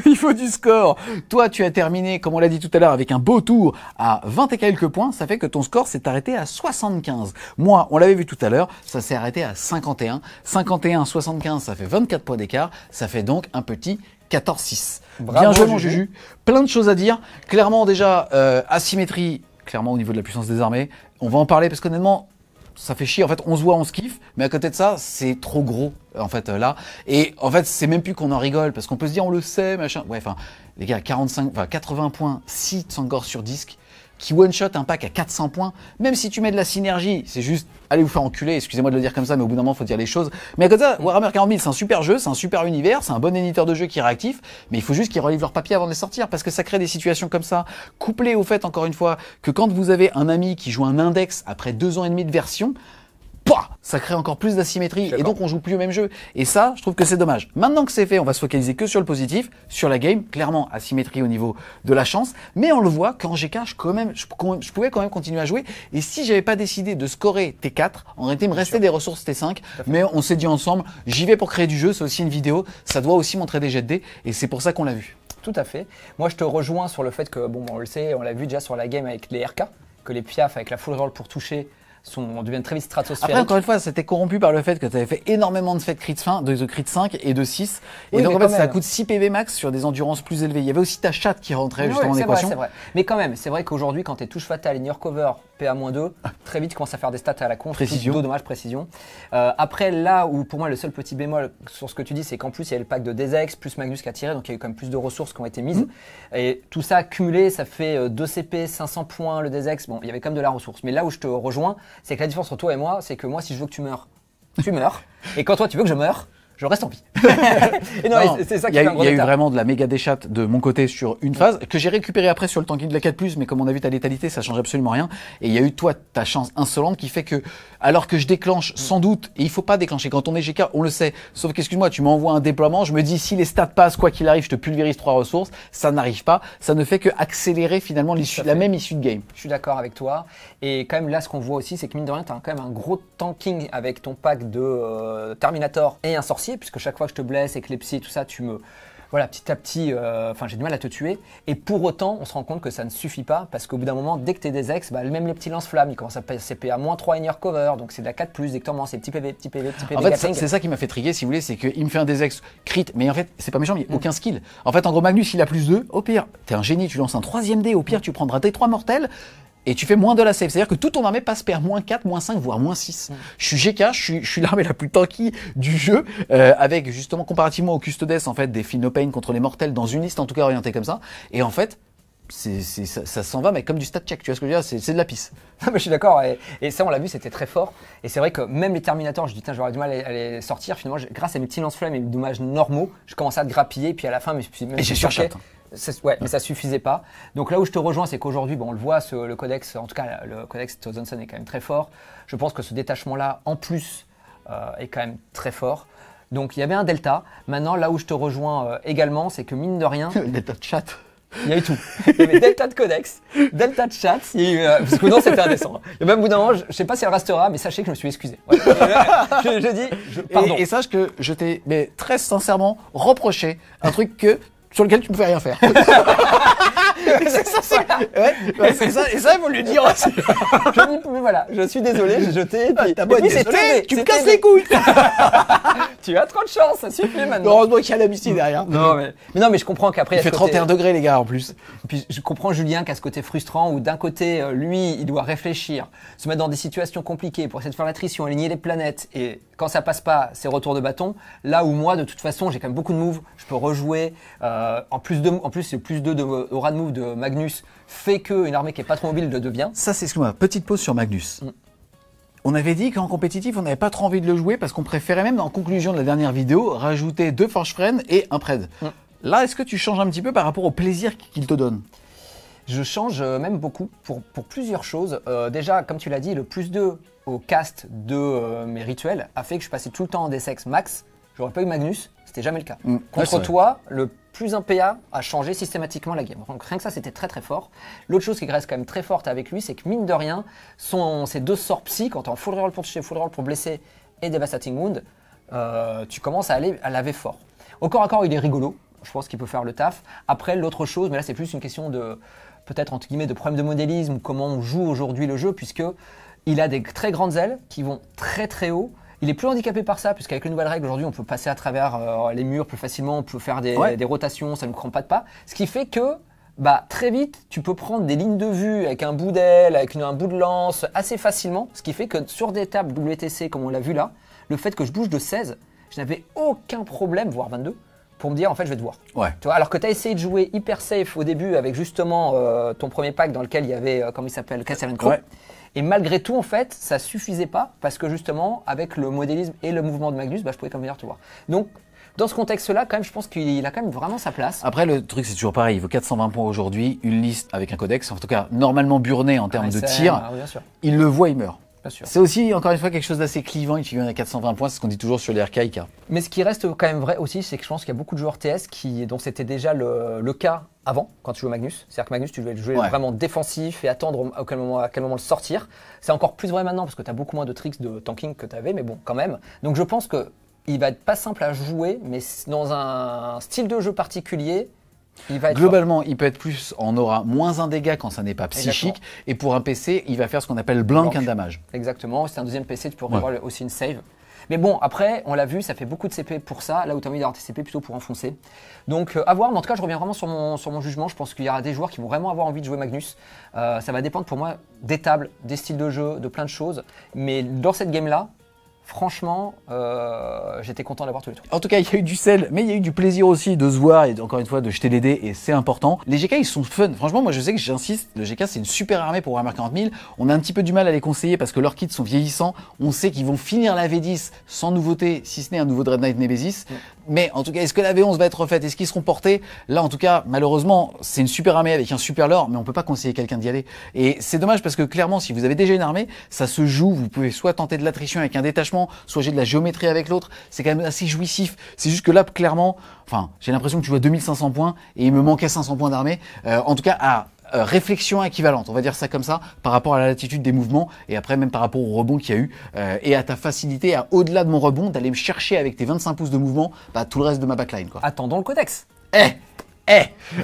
il faut du score. Toi tu as terminé, comme on l'a dit tout à l'heure, avec un beau tour à 20 et quelques points. Ça fait que ton score s'est arrêté à 75. Moi, on l'avait vu tout à l'heure, ça s'est arrêté à 51. 51, 75, ça fait 24 points d'écart. Ça fait donc un petit 14-6. Bien joué mon Juju. Plein de choses à dire. Clairement déjà, asymétrie, clairement au niveau de la puissance des armées. On va en parler parce qu'honnêtement, ça fait chier. En fait, on se voit, on se kiffe, mais à côté de ça, c'est trop gros, en fait, là. Et en fait, c'est même plus qu'on en rigole, parce qu'on peut se dire, on le sait, machin. Ouais, enfin, les gars, 80 points, 6 Tsaangor sur disque, qui one-shot un pack à 400 points, même si tu mets de la synergie, c'est juste, allez vous faire enculer, excusez-moi de le dire comme ça, mais au bout d'un moment, faut dire les choses. Mais à côté de ça, Warhammer 40 000, c'est un super jeu, c'est un super univers, c'est un bon éditeur de jeu qui est réactif, mais il faut juste qu'ils relivrent leur papier avant de les sortir, parce que ça crée des situations comme ça, couplées au fait, encore une fois, que quand vous avez un ami qui joue un index après 2 ans et demi de version, ça crée encore plus d'asymétrie et donc on joue plus au même jeu. Et ça, je trouve que c'est dommage. Maintenant que c'est fait, on va se focaliser que sur le positif, sur la game. Clairement, asymétrie au niveau de la chance. Mais on le voit qu'en GK, je pouvais quand même continuer à jouer. Et si j'avais pas décidé de scorer T4, en réalité, il me restait des ressources T5. Mais on s'est dit ensemble, j'y vais pour créer du jeu. C'est aussi une vidéo. Ça doit aussi montrer des jets de dés. Et c'est pour ça qu'on l'a vu. Tout à fait. Moi, je te rejoins sur le fait que, bon, on le sait, on l'a vu déjà sur la game avec les RK, que les piafs avec la full roll pour toucher deviennent très vite stratosphériques. Après, encore une fois, c'était corrompu par le fait que tu avais fait énormément de faits de crit 5 et de 6. Oui, et donc, en fait, ça même. coûte 6 PV max sur des endurances plus élevées. Il y avait aussi ta chatte qui rentrait justement en équation. C'est vrai. Mais quand même, c'est vrai qu'aujourd'hui, quand tu touches fatal, linear cover, PA-2, très vite, tu commences à faire des stats à la con. Précision. Dommage, précision. Après, là où pour moi, le seul petit bémol sur ce que tu dis, c'est qu'en plus, il y a le pack de Desex plus Magnus qui a tiré, donc il y a eu quand même plus de ressources qui ont été mises. Et tout ça cumulé, ça fait 2 CP, 500 points, le Desex. Bon, il y avait quand même de la ressource. Mais là où je te rejoins, c'est que la différence entre toi et moi, c'est que moi, si je veux que tu meurs, tu meurs. Et quand toi, tu veux que je meure, je reste en vie. Et non, c'est ça qui fait un gros Il y a eu écart. vraiment de la méga déchatte de mon côté sur une phase que j'ai récupéré après sur le tanking de la 4+, mais comme on a vu ta létalité, ça change absolument rien. Et il y a eu toi, ta chance insolente qui fait que, alors que je déclenche sans doute, et il faut pas déclencher quand on est GK, on le sait, sauf qu'excuse-moi, tu m'envoies un déploiement, je me dis si les stats passent, quoi qu'il arrive, je te pulvérise 3 ressources, ça n'arrive pas, ça ne fait que accélérer finalement la même issue de game. Je suis d'accord avec toi. Et quand même là, ce qu'on voit aussi, c'est que mine de rien, tu as quand même un gros tanking avec ton pack de Terminator et un sorcier, puisque chaque fois que je te blesse, éclepsie, tout ça, tu me... Voilà, petit à petit, j'ai du mal à te tuer. Et pour autant, on se rend compte que ça ne suffit pas, parce qu'au bout d'un moment, dès que tu es des ex, même les petits lance-flammes, ils commencent à CP à -3 in cover, donc c'est de la 4+, dès que tu commences, c'est petit PV, petit PV, petit PV. En fait, c'est ça qui m'a fait triguer, si vous voulez, c'est qu'il me fait un Desex crit, mais en fait, c'est pas méchant, mais il n'y a aucun skill. En fait, en gros, Magnus, il a +2, au pire, t'es un génie, tu lances un 3e dé, au pire, tu prendras tes 3 mortels, et tu fais moins de la save. C'est-à-dire que toute ton armée passe par -4, -5, voire -6. Je suis GK, je suis l'armée la plus tanky du jeu, avec justement, comparativement au Custodes, en fait, des Feel No Pain contre les mortels, dans une liste en tout cas orientée comme ça. Et en fait, ça s'en va, mais comme du stat check, tu vois ce que je veux dire, c'est de la pisse. Je suis d'accord, et ça on l'a vu, c'était très fort. Et c'est vrai que même les Terminators, je dis, j'aurais du mal à les sortir. Finalement, grâce à mes petits lance-flammes et mes dommages normaux, je commençais à te grappiller, puis à la fin, et j'ai surchat. Ouais, mais ça suffisait pas. Donc là où je te rejoins, c'est qu'aujourd'hui, on le voit, le codex, en tout cas le codex Thousandson est quand même très fort. Je pense que ce détachement-là, en plus, est quand même très fort. Donc il y avait un delta. Maintenant, là où je te rejoins également, c'est que mine de rien... Le delta de chat. Il y avait tout. Il y avait delta de codex, delta de chat, il y a eu, parce que non, c'était indécent. Et même au bout d'un moment, je sais pas si elle restera, mais sachez que je me suis excusé. Ouais. Je dis, pardon. Et sache que je t'ai, mais très sincèrement, reproché un truc sur lequel tu ne pouvais rien faire. C'est ça, et ça, il faut le dire aussi. Voilà, je suis désolé, j'ai jeté. T'as beau être désolé, tu me casses les couilles. Tu as trop de chance, ça suffit maintenant. Heureusement qu'il y a l'amitié derrière. Non, mais je comprends qu'après. Il fait 31 degrés, les gars, en plus. Puis je comprends Julien qu'à ce côté frustrant où d'un côté, lui, il doit réfléchir, se mettre dans des situations compliquées pour essayer de faire l'attrition, aligner les planètes. Et quand ça passe pas, c'est retour de bâton. Là où moi, de toute façon, j'ai quand même beaucoup de moves, je peux rejouer. En plus, c'est plus 2 de aura de move de Magnus fait qu'une armée qui est pas trop mobile le devient. Ça, c'est excuse-moi, petite pause sur Magnus. On avait dit qu'en compétitif, on n'avait pas trop envie de le jouer parce qu'on préférait même, en conclusion de la dernière vidéo, rajouter 2 Forge Friend et un Pred. Là, est-ce que tu changes un petit peu par rapport au plaisir qu'il te donne? Je change même beaucoup pour plusieurs choses. Déjà, comme tu l'as dit, le +2 au cast de mes rituels a fait que je passais tout le temps en DSX max. J'aurais pas eu Magnus, c'était jamais le cas. Contre toi, le +1 PA a changé systématiquement la game. Donc rien que ça, c'était très très fort. L'autre chose qui reste quand même très forte avec lui, c'est que mine de rien, ces 2 sorts psy, quand tu es en full reroll pour toucher, full reroll pour blesser et Devastating Wound, tu commences à laver fort. Au corps à corps, il est rigolo. Je pense qu'il peut faire le taf. Après, l'autre chose, mais là c'est plus une question de, peut-être entre guillemets, de problème de modélisme ou comment on joue aujourd'hui le jeu, puisque il a des très grandes ailes qui vont très très haut. Il est plus handicapé par ça, puisqu'avec les nouvelles règles aujourd'hui, on peut passer à travers les murs plus facilement, on peut faire des rotations, ça ne nous crampe pas de pas. Ce qui fait que très vite, tu peux prendre des lignes de vue avec un bout d'aile, avec un bout de lance assez facilement. Ce qui fait que sur des tables WTC, comme on l'a vu là, le fait que je bouge de 16, je n'avais aucun problème, voire 22, pour me dire en fait je vais te voir. Ouais. Tu vois, alors que tu as essayé de jouer hyper safe au début avec justement ton premier pack dans lequel il y avait, comment il s'appelle, Castle & Crow. Et malgré tout, en fait, ça suffisait pas parce que justement, avec le modélisme et le mouvement de Magnus, je pouvais quand même venir te voir. Donc, dans ce contexte-là, quand même, je pense qu'il a quand même vraiment sa place. Après, le truc, c'est toujours pareil. Il vaut 420 points aujourd'hui, une liste avec un codex, en tout cas, normalement burné en termes de tir. Oui, bien sûr. Il le voit, il meurt. sûr. C'est aussi, encore une fois, quelque chose d'assez clivant. Il figure à 420 points, c'est ce qu'on dit toujours sur les archaïques. Mais ce qui reste quand même vrai aussi, c'est que je pense qu'il y a beaucoup de joueurs TS dont c'était déjà le cas avant, quand tu jouais Magnus. C'est-à-dire que Magnus, tu devais jouer vraiment défensif et attendre à quel moment le sortir. C'est encore plus vrai maintenant parce que tu as beaucoup moins de tricks de tanking que tu avais, mais bon, quand même. Donc je pense qu'il va être pas simple à jouer, mais dans un style de jeu particulier, il va être globalement, il peut être plus en aura moins un dégât quand ça n'est pas psychique. Exactement. Et pour un PC, il va faire ce qu'on appelle blank and damage. Exactement. C'est un deuxième PC, tu peux avoir aussi une save. Mais bon, après, on l'a vu, ça fait beaucoup de CP pour ça, là où tu as envie d'avoir tes CP plutôt pour enfoncer. Donc, à voir, mais en tout cas, je reviens vraiment sur mon jugement. Je pense qu'il y aura des joueurs qui vont vraiment avoir envie de jouer Magnus. Ça va dépendre pour moi des tables, des styles de jeu, de plein de choses. Mais dans cette game-là, franchement, j'étais content d'avoir tous les trucs. En tout cas, il y a eu du sel, mais il y a eu du plaisir aussi de se voir et encore une fois de jeter les dés, et c'est important. Les GK, ils sont fun. Franchement, moi je sais que j'insiste, le GK c'est une super armée pour Warhammer 40 000. On a un petit peu du mal à les conseiller parce que leurs kits sont vieillissants. On sait qu'ils vont finir la V10 sans nouveauté, si ce n'est un nouveau Dread Knight Nemesis. Mais en tout cas, est-ce que la V11 va être refaite? Est-ce qu'ils seront portés? Là, en tout cas, malheureusement, c'est une super armée avec un super lore, mais on peut pas conseiller quelqu'un d'y aller. Et c'est dommage parce que clairement, si vous avez déjà une armée, ça se joue. Vous pouvez soit tenter de l'attrition avec un détachement, soit j'ai de la géométrie avec l'autre. C'est quand même assez jouissif. C'est juste que là, clairement, enfin, j'ai l'impression que tu vois 2500 points et il me manquait 500 points d'armée. En tout cas, à réflexion équivalente, on va dire ça comme ça, par rapport à la latitude des mouvements et après même par rapport au rebond qu'il y a eu et à ta facilité à, au-delà de mon rebond, d'aller me chercher avec tes 25 pouces de mouvement tout le reste de ma backline, quoi. Attendons le codex.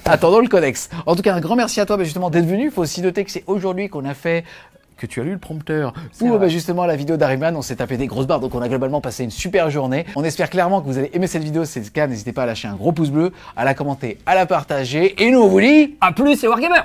Attendons le codex. En tout cas, un grand merci à toi justement d'être venu. Il faut aussi noter que c'est aujourd'hui qu'on a fait que tu as lu le prompteur pour justement la vidéo d'Ariman. On s'est tapé des grosses barres, donc on a globalement passé une super journée. On espère clairement que vous avez aimé cette vidéo. Si c'est le cas, n'hésitez pas à lâcher un gros pouce bleu, à la commenter, à la partager. Et nous on vous dit à plus, c'est Wargamer.